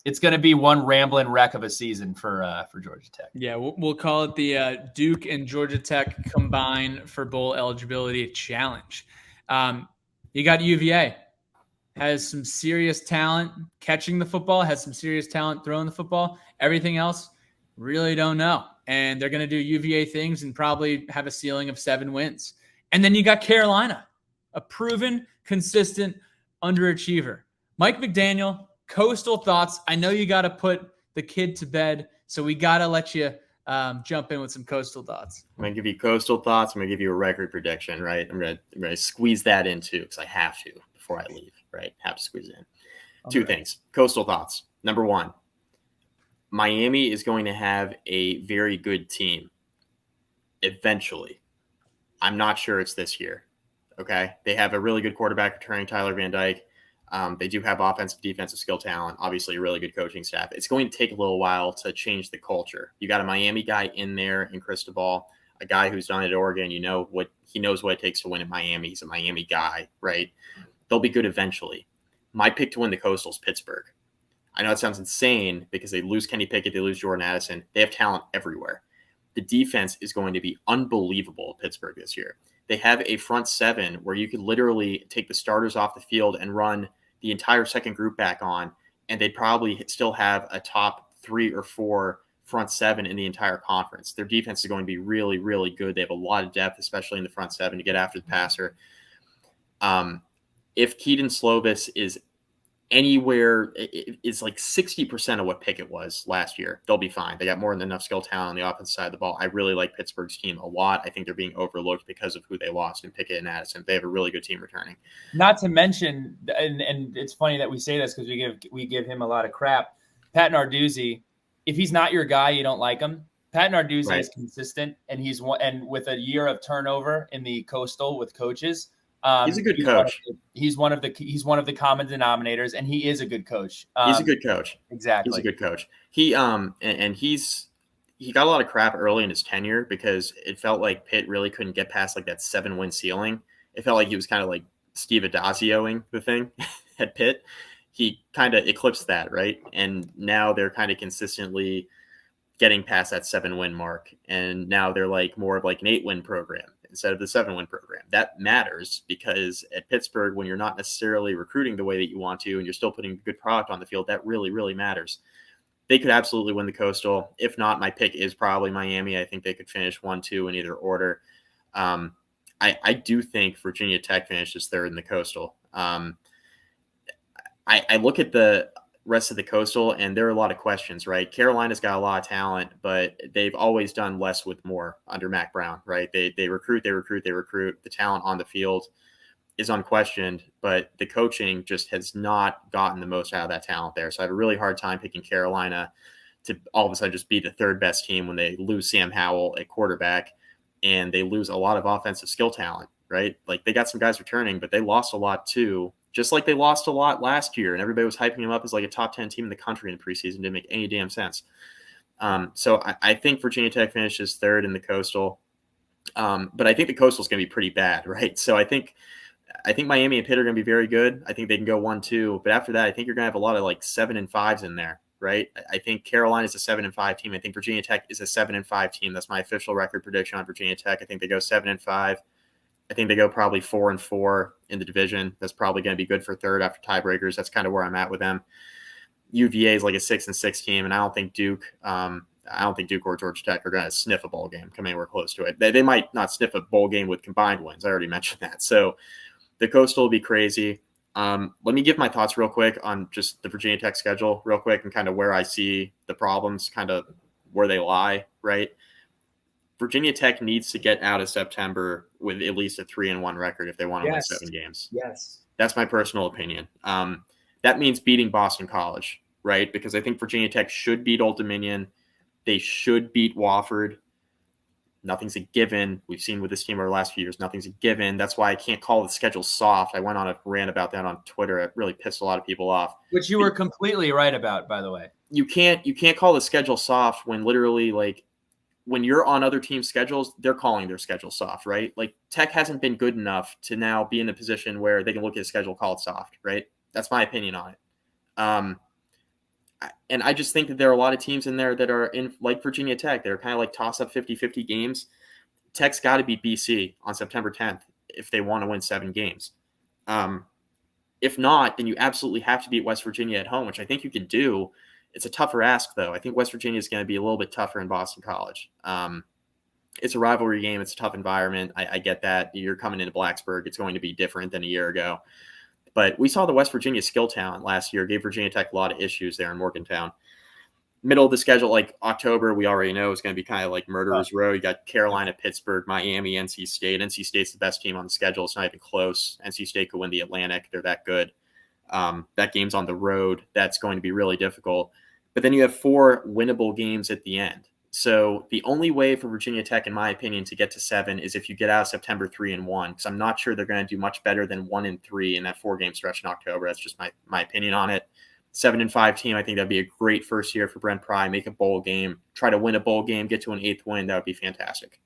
It's going to be one rambling wreck of a season for Georgia Tech. Yeah, we'll call it the Duke and Georgia Tech combine for bowl eligibility challenge. You got UVA, has some serious talent catching the football, has some serious talent throwing the football. Everything else, really don't know. And they're going to do UVA things and probably have a ceiling of 7 wins. And then you got Carolina, a proven, consistent underachiever. Mike McDaniel, Coastal thoughts. I know you got to put the kid to bed, so we got to let you jump in with some Coastal thoughts. I'm going to give you Coastal thoughts. I'm going to give you a record prediction, right? I'm going to squeeze that in too because I have to before I leave, right? Have to squeeze it in. Okay. 2 things. Coastal thoughts. Number 1, Miami is going to have a very good team eventually. I'm not sure it's this year, okay? They have a really good quarterback returning, Tyler Van Dyke. They do have offensive, defensive skill talent, obviously a really good coaching staff. It's going to take a little while to change the culture. You got a Miami guy in there in Cristobal, a guy who's done it at Oregon. He knows what it takes to win at Miami. He's a Miami guy, right? They'll be good eventually. My pick to win the Coastal is Pittsburgh. I know it sounds insane because they lose Kenny Pickett, they lose Jordan Addison. They have talent everywhere. The defense is going to be unbelievable at Pittsburgh this year. They have a front 7 where you could literally take the starters off the field and run the entire second group back on, and they'd probably still have a top 3 or 4 front 7 in the entire conference. Their defense is going to be really, really good. They have a lot of depth, especially in the front 7 to get after the passer. If Keaton Slovis is anywhere, it's like 60% of what Pickett was last year, they'll be fine. They got more than enough skill talent on the offensive side of the ball. I really like Pittsburgh's team a lot. I think they're being overlooked because of who they lost in Pickett and Addison. They have a really good team returning. Not to mention, and it's funny that we say this because we give him a lot of crap. Pat Narduzzi, if he's not your guy, you don't like him. Pat Narduzzi is consistent, and and with a year of turnover in the Coastal with coaches. He's a good coach. He's one of the common denominators, and he is a good coach. He's a good coach. Exactly. He's a good coach. He got a lot of crap early in his tenure because it felt like Pitt really couldn't get past like that 7-win ceiling. It felt like he was kind of like Steve Adazioing the thing at Pitt. He kind of eclipsed that, right? And now they're kind of consistently getting past that 7-win mark, and now they're like more of like an 8-win program instead of the 7-win program. That matters because at Pittsburgh, when you're not necessarily recruiting the way that you want to and you're still putting good product on the field, that really, really matters. They could absolutely win the Coastal. If not, my pick is probably Miami. I think they could finish 1-2 in either order. I do think Virginia Tech finishes 3rd in the Coastal. I look at the rest of the Coastal, and there are a lot of questions, right? Carolina's got a lot of talent, but they've always done less with more under Mac Brown, right? They recruit. The talent on the field is unquestioned, but the coaching just has not gotten the most out of that talent there. So I have a really hard time picking Carolina to all of a sudden just be the 3rd best team when they lose Sam Howell at quarterback and they lose a lot of offensive skill talent, right? Like they got some guys returning, but they lost a lot too. Just like they lost a lot last year, and everybody was hyping them up as like a top 10 team in the country in the preseason. Didn't make any damn sense. So I think Virginia Tech finishes 3rd in the Coastal. But I think the Coastal is going to be pretty bad, right? So I think I think Miami and Pitt are going to be very good. I think they can go 1-2. But after that, I think you're going to have a lot of like 7-5s in there, right? I think Carolina's a 7-5 team. I think Virginia Tech is a 7-5 team. That's my official record prediction on Virginia Tech. I think they go 7-5. I think they go probably 4-4 in the division. That's probably going to be good for third after tiebreakers. That's kind of where I'm at with them. UVA is like a 6-6 team, and I don't think Duke or Georgia Tech are going to sniff a bowl game, come anywhere close to it. They might not sniff a bowl game with combined wins. I already mentioned that. So the Coastal will be crazy. Let me give my thoughts real quick on just the Virginia Tech schedule real quick and kind of where I see the problems, kind of where they lie, right? Virginia Tech needs to get out of September with at least a 3-1 record if they want to win 7 games. Yes. That's my personal opinion. That means beating Boston College, right? Because I think Virginia Tech should beat Old Dominion. They should beat Wofford. Nothing's a given. We've seen with this team over the last few years, nothing's a given. That's why I can't call the schedule soft. I went on a rant about that on Twitter. It really pissed a lot of people off. Which you were completely right about, by the way. You can't call the schedule soft when literally, like, when you're on other teams' schedules, they're calling their schedule soft, right? Like, Tech hasn't been good enough to now be in a position where they can look at a schedule, call it soft, right? That's my opinion on it. And I just think that there are a lot of teams in there that are in, like Virginia Tech, that are kind of like toss-up 50-50 games. Tech's got to beat BC on September 10th if they want to win 7 games. If not, then you absolutely have to beat West Virginia at home, which I think you can do. It's a tougher ask, though. I think West Virginia is going to be a little bit tougher in Boston College. It's a rivalry game. It's a tough environment. I get that. You're coming into Blacksburg. It's going to be different than a year ago. But we saw the West Virginia skill talent last year, gave Virginia Tech a lot of issues there in Morgantown. Middle of the schedule, like October, we already know is going to be kind of like murderer's row. You got Carolina, Pittsburgh, Miami, NC State. NC State's the best team on the schedule. It's not even close. NC State could win the Atlantic. They're that good. That game's on the road. That's going to be really difficult. But then you have 4 winnable games at the end. So the only way for Virginia Tech, in my opinion, to get to 7 is if you get out of September 3-1, because I'm not sure they're going to do much better than 1-3 in that 4-game stretch in October. That's just my opinion on it. 7-5 team, I think that'd be a great first year for Brent Pry. Make a bowl game, try to win a bowl game, get to an 8th win. That would be fantastic.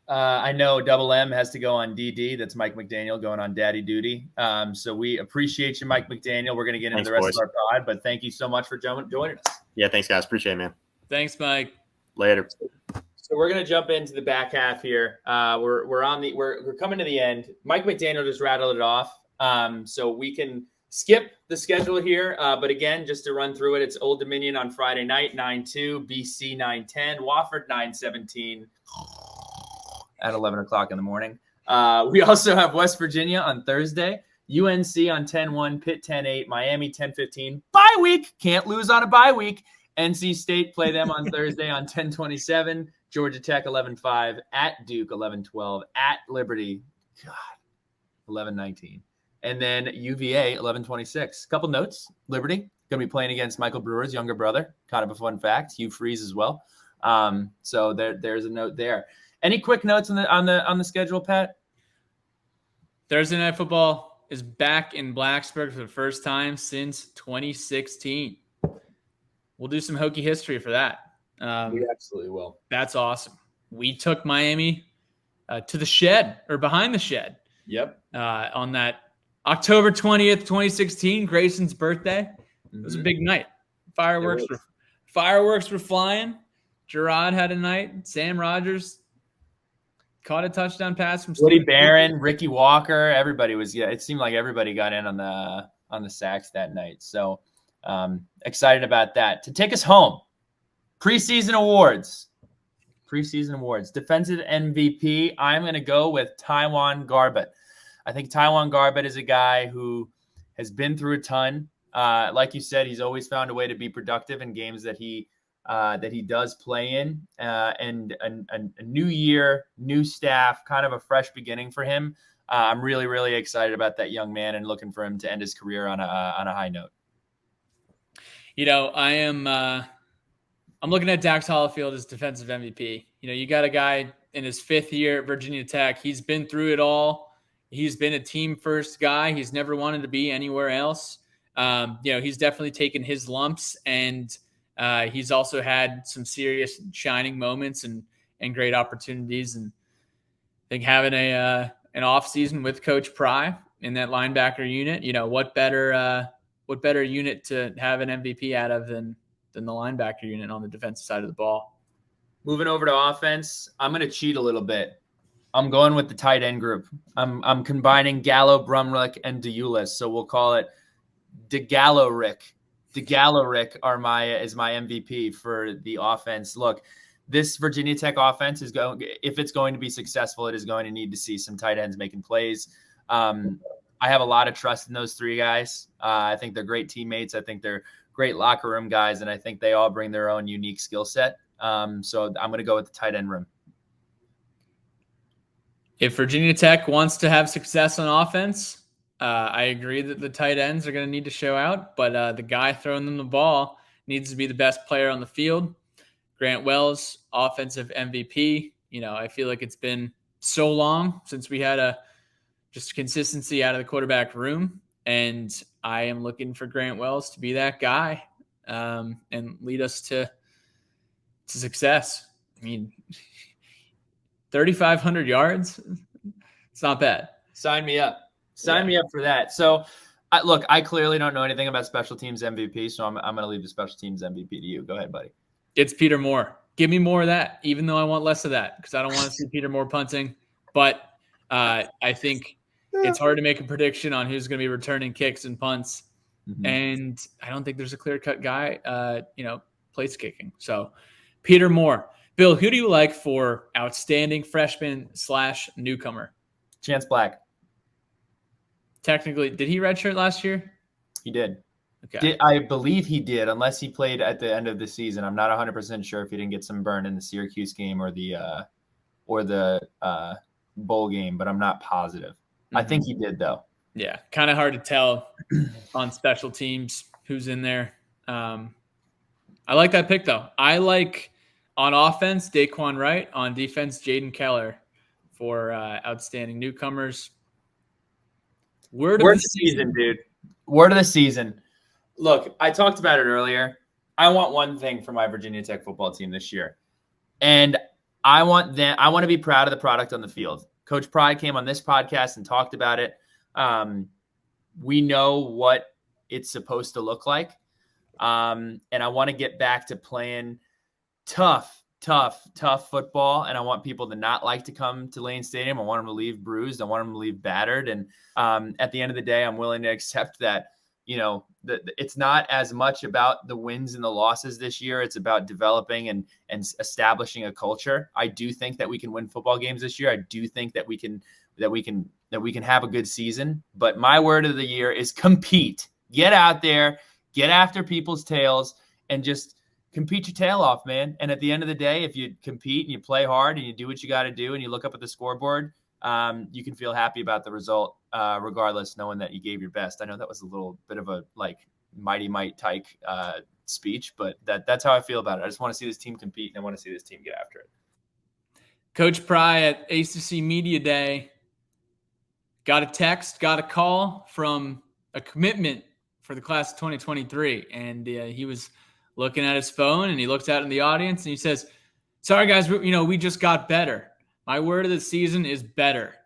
I know Double M has to go on DD. That's Mike McDaniel going on daddy duty. So we appreciate you, Mike McDaniel. We're going to get into the rest of our pod, but thank you so much for joining us. Yeah, thanks, guys. Appreciate it, man. Thanks, Mike. Later. So we're gonna jump into the back half here. We're coming to the end. Mike McDaniel just rattled it off. So we can skip the schedule here. But again, just to run through it, it's Old Dominion on Friday night, 9-2, BC 9-10, Wofford 9-17 at 11 o'clock in the morning. We also have West Virginia on Thursday, UNC on 10-1, Pitt 10-8, Miami 10-15. Bye week. Can't lose on a bye week. NC State play them on Thursday on 10-27, Georgia Tech 11-5, at Duke 11-12, at Liberty, 11-19, and then UVA 11-26. Couple notes: Liberty going to be playing against Michael Brewer's younger brother. Kind of a fun fact. Hugh Freeze as well. So there's a note there. Any quick notes on the schedule, Pat? Thursday Night Football is back in Blacksburg for the first time since 2016. We'll do some Hokie history for that. We absolutely will. That's awesome. We took Miami to the shed, or behind the shed. Yep. On that October 20th, 2016, Grayson's birthday. It was a big night. Fireworks were flying. Gerard had a night. Sam Rogers caught a touchdown pass from Woody Barron, Ricky Walker. Everybody was. Yeah, it seemed like everybody got in on the sacks that night. So. Excited about that. To take us home, preseason awards. Defensive MVP, I'm going to go with Taiwan Garbett. I think Taiwan Garbett is a guy who has been through a ton. Like you said, he's always found a way to be productive in games that he does play in. And a new year, new staff, kind of a fresh beginning for him. I'm really, really excited about that young man and looking for him to end his career on a high note. You know, I'm looking at Dax Hollifield as defensive MVP. You know, you got a guy in his 5th year at Virginia Tech. He's been through it all. He's been a team first guy. He's never wanted to be anywhere else. He's definitely taken his lumps, and he's also had some serious shining moments and great opportunities. And I think having a an offseason with Coach Pry in that linebacker unit. What better unit to have an MVP out of than the linebacker unit on the defensive side of the ball. Moving over to offense, I'm going to cheat a little bit. I'm going with the tight end group. I'm combining Gallo, Brumrick, and Deulis, so we'll call it DeGallo-Rick. DeGallo-Rick is my MVP for the offense. Look, this Virginia Tech offense if it's going to be successful, it is going to need to see some tight ends making plays. I have a lot of trust in those three guys. I think they're great teammates. I think they're great locker room guys, and I think they all bring their own unique skill set. So I'm going to go with the tight end room. If Virginia Tech wants to have success on offense, I agree that the tight ends are going to need to show out, but the guy throwing them the ball needs to be the best player on the field. Grant Wells, offensive MVP. I feel like it's been so long since we had just consistency out of the quarterback room, and I am looking for Grant Wells to be that guy and lead us to success. 3,500 yards. It's not bad. Sign me up. Sign me up for that. So, I clearly don't know anything about special teams MVP, so I'm going to leave the special teams MVP to you. Go ahead, buddy. It's Peter Moore. Give me more of that, even though I want less of that, because I don't want to see Peter Moore punting. But I think it's hard to make a prediction on who's going to be returning kicks and punts. Mm-hmm. And I don't think there's a clear-cut guy, place kicking. So, Peter Moore. Bill, who do you like for outstanding freshman/newcomer? Chance Black. Technically, did he redshirt last year? He did. Okay. I believe he did, unless he played at the end of the season. I'm not 100% sure if he didn't get some burn in the Syracuse game or the bowl game, but I'm not positive. Mm-hmm. I think he did, though. Yeah, kind of hard to tell on special teams who's in there. I like that pick, though. I like on offense, Daquan Wright. On defense, Jaden Keller for outstanding newcomers. Word of the season, dude. Word of the season. Look, I talked about it earlier. I want one thing for my Virginia Tech football team this year. And I want to be proud of the product on the field. Coach Pry came on this podcast and talked about it. We know what it's supposed to look like. And I want to get back to playing tough football. And I want people to not like to come to Lane Stadium. I want them to leave bruised. I want them to leave battered. And at the end of the day, I'm willing to accept that, it's not as much about the wins and the losses this year. It's about developing and establishing a culture. I do think that we can win football games this year. I do think that we can have a good season. But my word of the year is compete. Get out there, get after people's tails, and just compete your tail off, man. And at the end of the day, if you compete and you play hard and you do what you got to do and you look up at the scoreboard, you can feel happy about the result, regardless, knowing that you gave your best. I know that was a little bit of a Mighty Mike Tyke speech, but that's how I feel about it. I just want to see this team compete and I want to see this team get after it. Coach Pry at ACC Media Day got a text, got a call from a commitment for the class of 2023, and he was looking at his phone, and he looked out in the audience, and he says, "Sorry, guys, we just got better. My word of the season is better.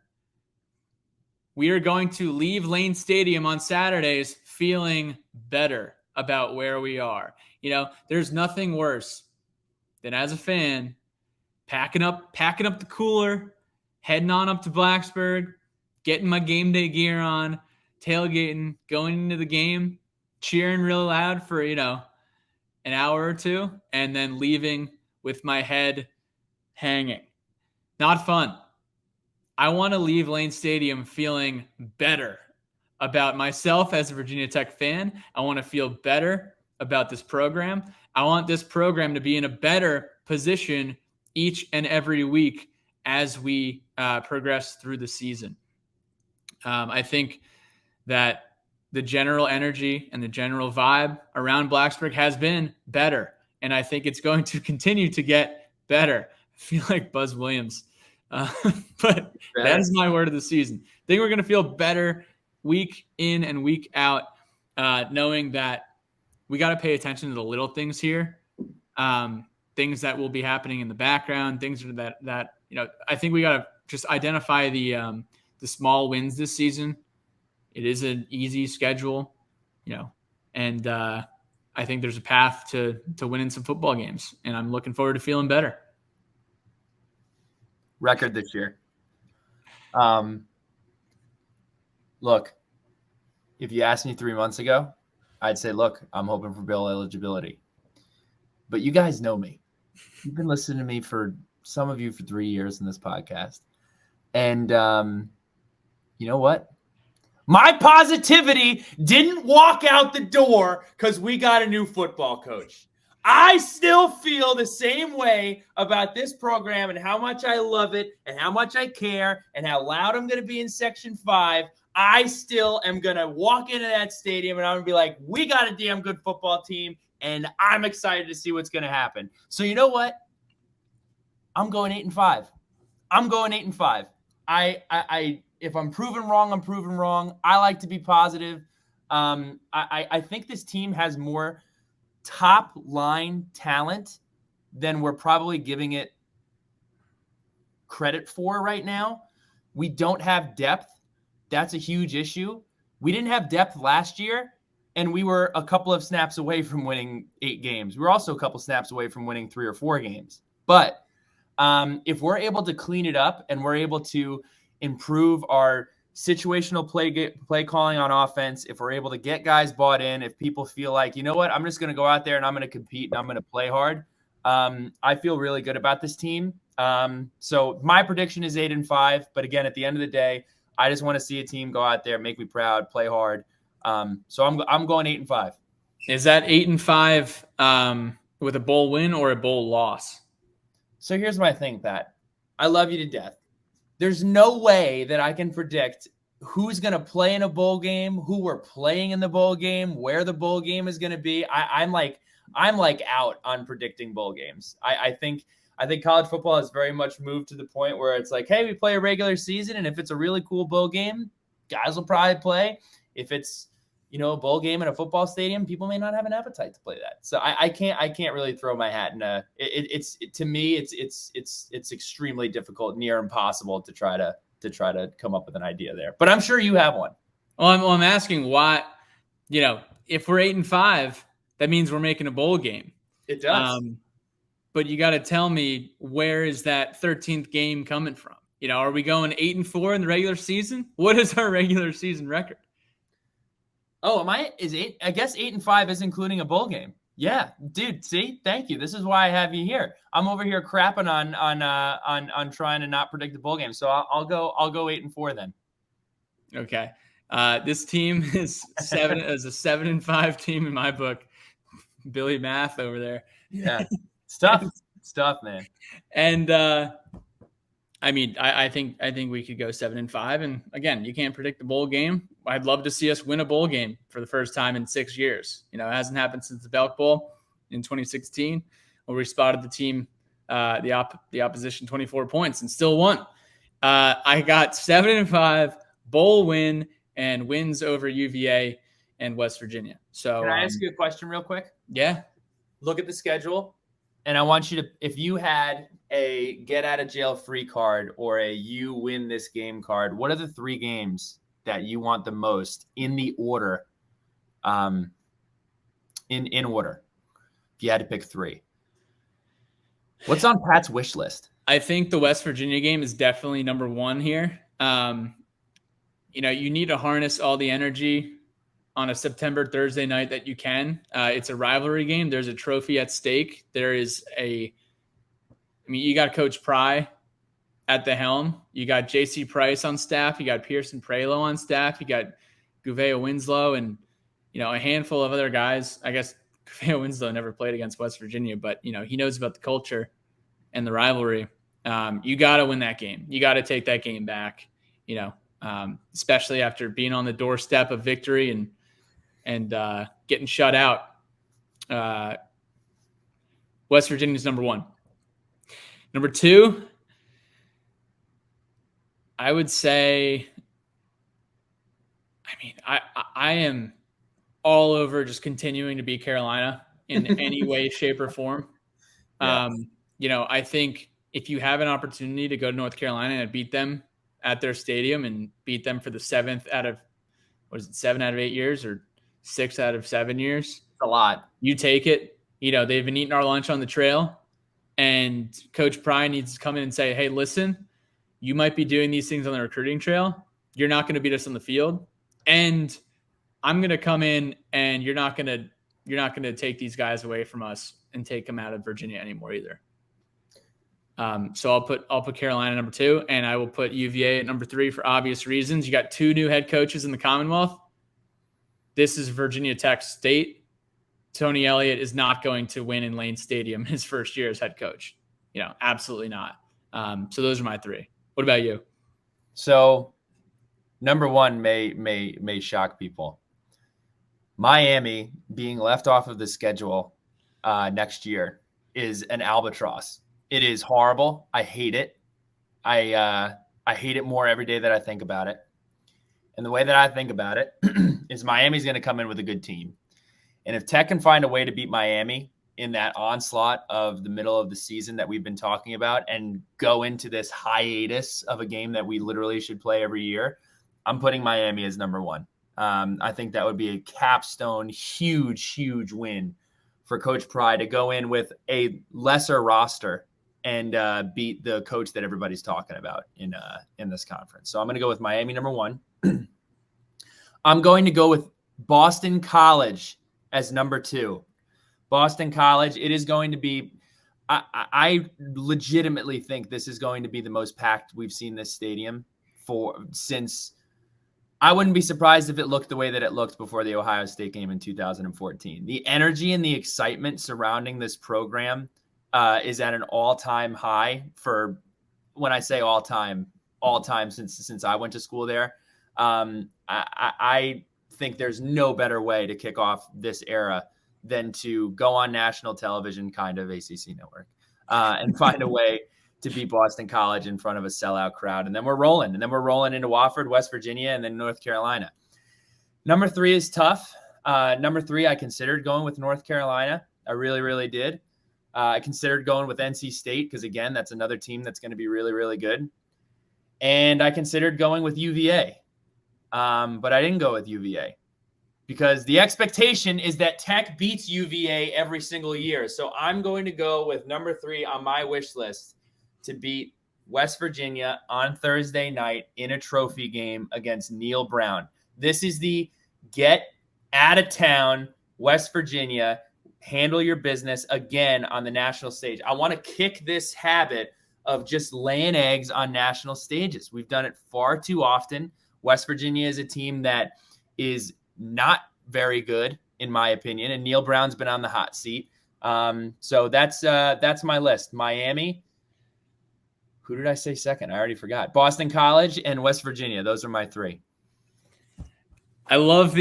We are going to leave Lane Stadium on Saturdays feeling better about where we are." There's nothing worse than, as a fan, packing up the cooler, heading on up to Blacksburg, getting my game day gear on, tailgating, going into the game, cheering real loud for, an hour or two, and then leaving with my head hanging. Not fun. I want to leave Lane Stadium feeling better about myself as a Virginia Tech fan. I want to feel better about this program. I want this program to be in a better position each and every week as we progress through the season. I think that the general energy and the general vibe around Blacksburg has been better, and I think it's going to continue to get better. I feel like Buzz Williams, but that is my word of the season. I think we're going to feel better week in and week out, knowing that we got to pay attention to the little things here, things that will be happening in the background, things that I think we got to just identify the the small wins this season. It is an easy schedule, and I think there's a path to winning some football games, and I'm looking forward to feeling better. Record this year. Look, if you asked me 3 months ago, I'd say, look, I'm hoping for Bill eligibility. But you guys know me. You've been listening to me some of you for 3 years in this podcast. And you know what? My positivity didn't walk out the door because we got a new football coach. I still feel the same way about this program and how much I love it and how much I care and how loud I'm going to be in Section 5. I still am going to walk into that stadium and I'm going to be like, we got a damn good football team, and I'm excited to see what's going to happen. So you know what? I'm going 8-5. I'm going 8-5. I if I'm proven wrong, I'm proven wrong. I like to be positive. I think this team has more top line talent than we're probably giving it credit for right now. We don't have depth. That's a huge issue. We didn't have depth last year, and we were a couple of snaps away from winning 8 games. We were also a couple snaps away from winning 3 or 4 games. But if we're able to clean it up and we're able to improve our situational play calling on offense, if we're able to get guys bought in, if people feel like, you know what, I'm just going to go out there and I'm going to compete and I'm going to play hard, I feel really good about this team. So my prediction is 8-5. But again, at the end of the day, I just want to see a team go out there, make me proud, play hard. So I'm going 8-5. Is that 8-5 with a bowl win or a bowl loss? So here's my thing, Pat. I love you to death. There's no way that I can predict who's going to play in a bowl game, who we're playing in the bowl game, where the bowl game is going to be. I'm like out on predicting bowl games. I think college football has very much moved to the point where it's like, hey, we play a regular season, and if it's a really cool bowl game, guys will probably play. If it's, a bowl game in a football stadium, people may not have an appetite to play that. So I can't really throw my hat in to me, it's extremely difficult, near impossible to try to come up with an idea there. But I'm sure you have one. Well, I'm asking why, if we're 8-5, that means we're making a bowl game. It does. But you got to tell me, where is that 13th game coming from? Are we going 8-4 in the regular season? What is our regular season record? Oh, I guess 8-5 is including a bowl game. Yeah, dude. See, thank you. This is why I have you here. I'm over here crapping on trying to not predict the bowl game. So I'll go 8-4 then. Okay. This team is a 7-5 team in my book. Billy Math over there. Yeah, stuff, man. And I think we could go 7-5. And again, you can't predict the bowl game. I'd love to see us win a bowl game for the first time in 6 years. It hasn't happened since the Belk Bowl in 2016, where we spotted the team, the opposition 24 points and still won. I got 7-5 bowl win and wins over UVA and West Virginia. So can I ask you a question real quick? Yeah. Look at the schedule, and I want you to, if you had a get out of jail free card or a you win this game card, what are the 3 games that you want the most in the order, in order, if you had to pick 3? What's on Pat's wish list? I think the West Virginia game is definitely number 1 here. You need to harness all the energy on a September Thursday night that you can. It's a rivalry game. There's a trophy at stake. You got Coach Pry at the helm. You got J.C. Price on staff. You got Pearson Prelo on staff. You got Gouveia Winslow and, a handful of other guys. I guess Gouveia Winslow never played against West Virginia, but, he knows about the culture and the rivalry. You got to win that game. You got to take that game back, especially after being on the doorstep of victory and getting shut out. West Virginia's number 1. Number 2, I would say, I am all over just continuing to beat Carolina in any way, shape, or form. Yes. I think if you have an opportunity to go to North Carolina and beat them at their stadium and beat them for the 7 out of 8 years or 6 out of 7 years. It's a lot. You take it. They've been eating our lunch on the trail, and Coach Pry needs to come in and say, hey, listen, you might be doing these things on the recruiting trail. You're not going to beat us on the field. And I'm going to come in, and you're not going to take these guys away from us and take them out of Virginia anymore either. So I'll put Carolina number 2, and I will put UVA at number 3 for obvious reasons. You got 2 new head coaches in the Commonwealth. This is Virginia Tech State. Tony Elliott is not going to win in Lane Stadium his first year as head coach. Absolutely not. So those are my 3. What about you? So number 1 may shock people. Miami being left off of the schedule next year is an albatross. It is horrible. I hate it. I hate it more every day that I think about it. And the way that I think about it is Miami's going to come in with a good team. And if Tech can find a way to beat Miami in that onslaught of the middle of the season that we've been talking about and go into this hiatus of a game that we literally should play every year, I'm putting Miami as number 1. I think that would be a capstone, huge win for Coach Pry to go in with a lesser roster and beat the coach that everybody's talking about in this conference. So I'm going to go with Miami number 1. I'm going to go with Boston College as number 2. Boston College, it is going to be – I legitimately think this is going to be the most packed we've seen this stadium since – I wouldn't be surprised if it looked the way that it looked before the Ohio State game in 2014. The energy and the excitement surrounding this program is at an all-time high for – when I say all-time since I went to school there. I think there's no better way to kick off this era than to go on national television, kind of ACC network, and find a way to beat Boston College in front of a sellout crowd. And then we're rolling. And then we're rolling into Wofford, West Virginia, and then North Carolina. Number 3 is tough. Number 3, I considered going with North Carolina. I really did. I considered going with NC State because, again, that's another team that's going to be really good. And I considered going with UVA. But I didn't go with UVA because the expectation is that Tech beats UVA every single year. So I'm going to go with number 3 on my wish list to beat West Virginia on Thursday night in a trophy game against Neil Brown. This is the get out of town West Virginia, handle your business again on the national stage. I want to kick this habit of just laying eggs on national stages. We've done it far too often. West Virginia is a team that is not very good, in my opinion, and Neil Brown's been on the hot seat. So that's my list. Miami. Who did I say second? I already forgot. Boston College and West Virginia. Those are my 3. I love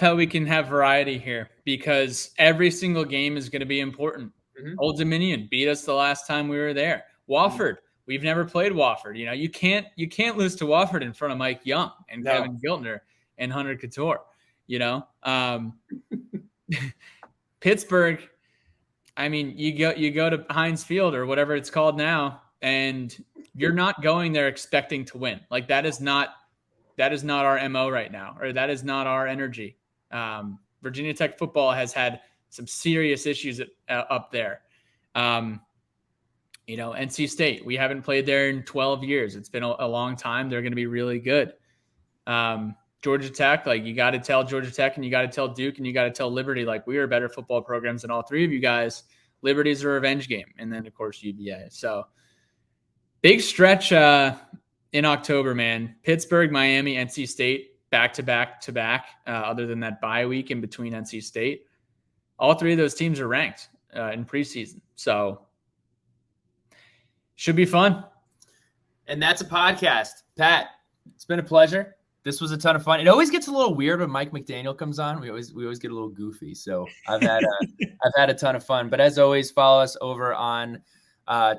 how we can have variety here because every single game is going to be important. Mm-hmm. Old Dominion beat us the last time we were there. Wofford, we've never played Wofford. You can't lose to Wofford in front of Mike Young and Kevin Giltner and Hunter Couture. Pittsburgh. I mean, you go to Heinz Field or whatever it's called now, and you're not going there expecting to win. Like that is not our MO right now, or that is not our energy. Virginia Tech football has had some serious issues up there. NC State, we haven't played there in 12 years. It's been a long time. They're going to be really good. Georgia Tech, like you got to tell Georgia Tech and you got to tell Duke and you got to tell Liberty, like we are better football programs than all 3 of you guys. Liberty's a revenge game. And then of course UVA. So big stretch in October, man. Pittsburgh, Miami, NC State, back to back. Other than that bye week in between NC State, all 3 of those teams are ranked in preseason. So should be fun. And that's a podcast. Pat, it's been a pleasure. This was a ton of fun. It always gets a little weird when Mike McDaniel comes on. We always get a little goofy. So I've had a ton of fun. But as always, follow us over on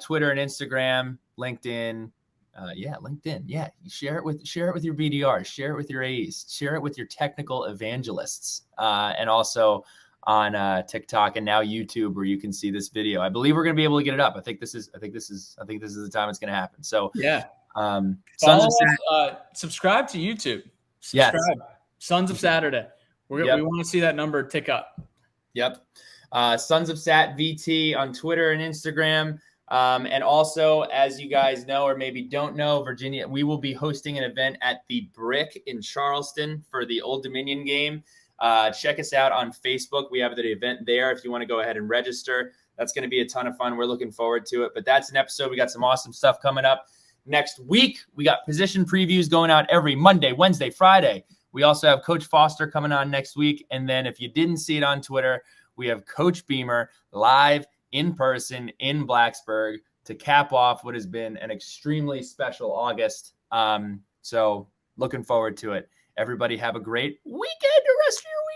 Twitter and Instagram, LinkedIn. LinkedIn. Yeah, share it with your BDRs, share it with your A's, share it with your technical evangelists, and also on TikTok and now YouTube, where you can see this video. I believe we're going to be able to get it up. I think this is the time it's going to happen. So yeah, Sons Follow of us, subscribe to YouTube. Yes. Subscribe. Sons of Saturday. Yep. We want to see that number tick up. Yep. Sons of Sat VT on Twitter and Instagram. And also, as you guys know, or maybe don't know, Virginia, we will be hosting an event at the Brick in Charleston for the Old Dominion game. Check us out on Facebook. We have the event there if you want to go ahead and register. That's going to be a ton of fun. We're looking forward to it. But that's an episode. We got some awesome stuff coming up next week. We got position previews going out every Monday, Wednesday, Friday. We also have Coach Foster coming on next week. And then if you didn't see it on Twitter, we have Coach Beamer live in person in Blacksburg to cap off what has been an extremely special August. So looking forward to it. Everybody have a great weekend, the rest of your week.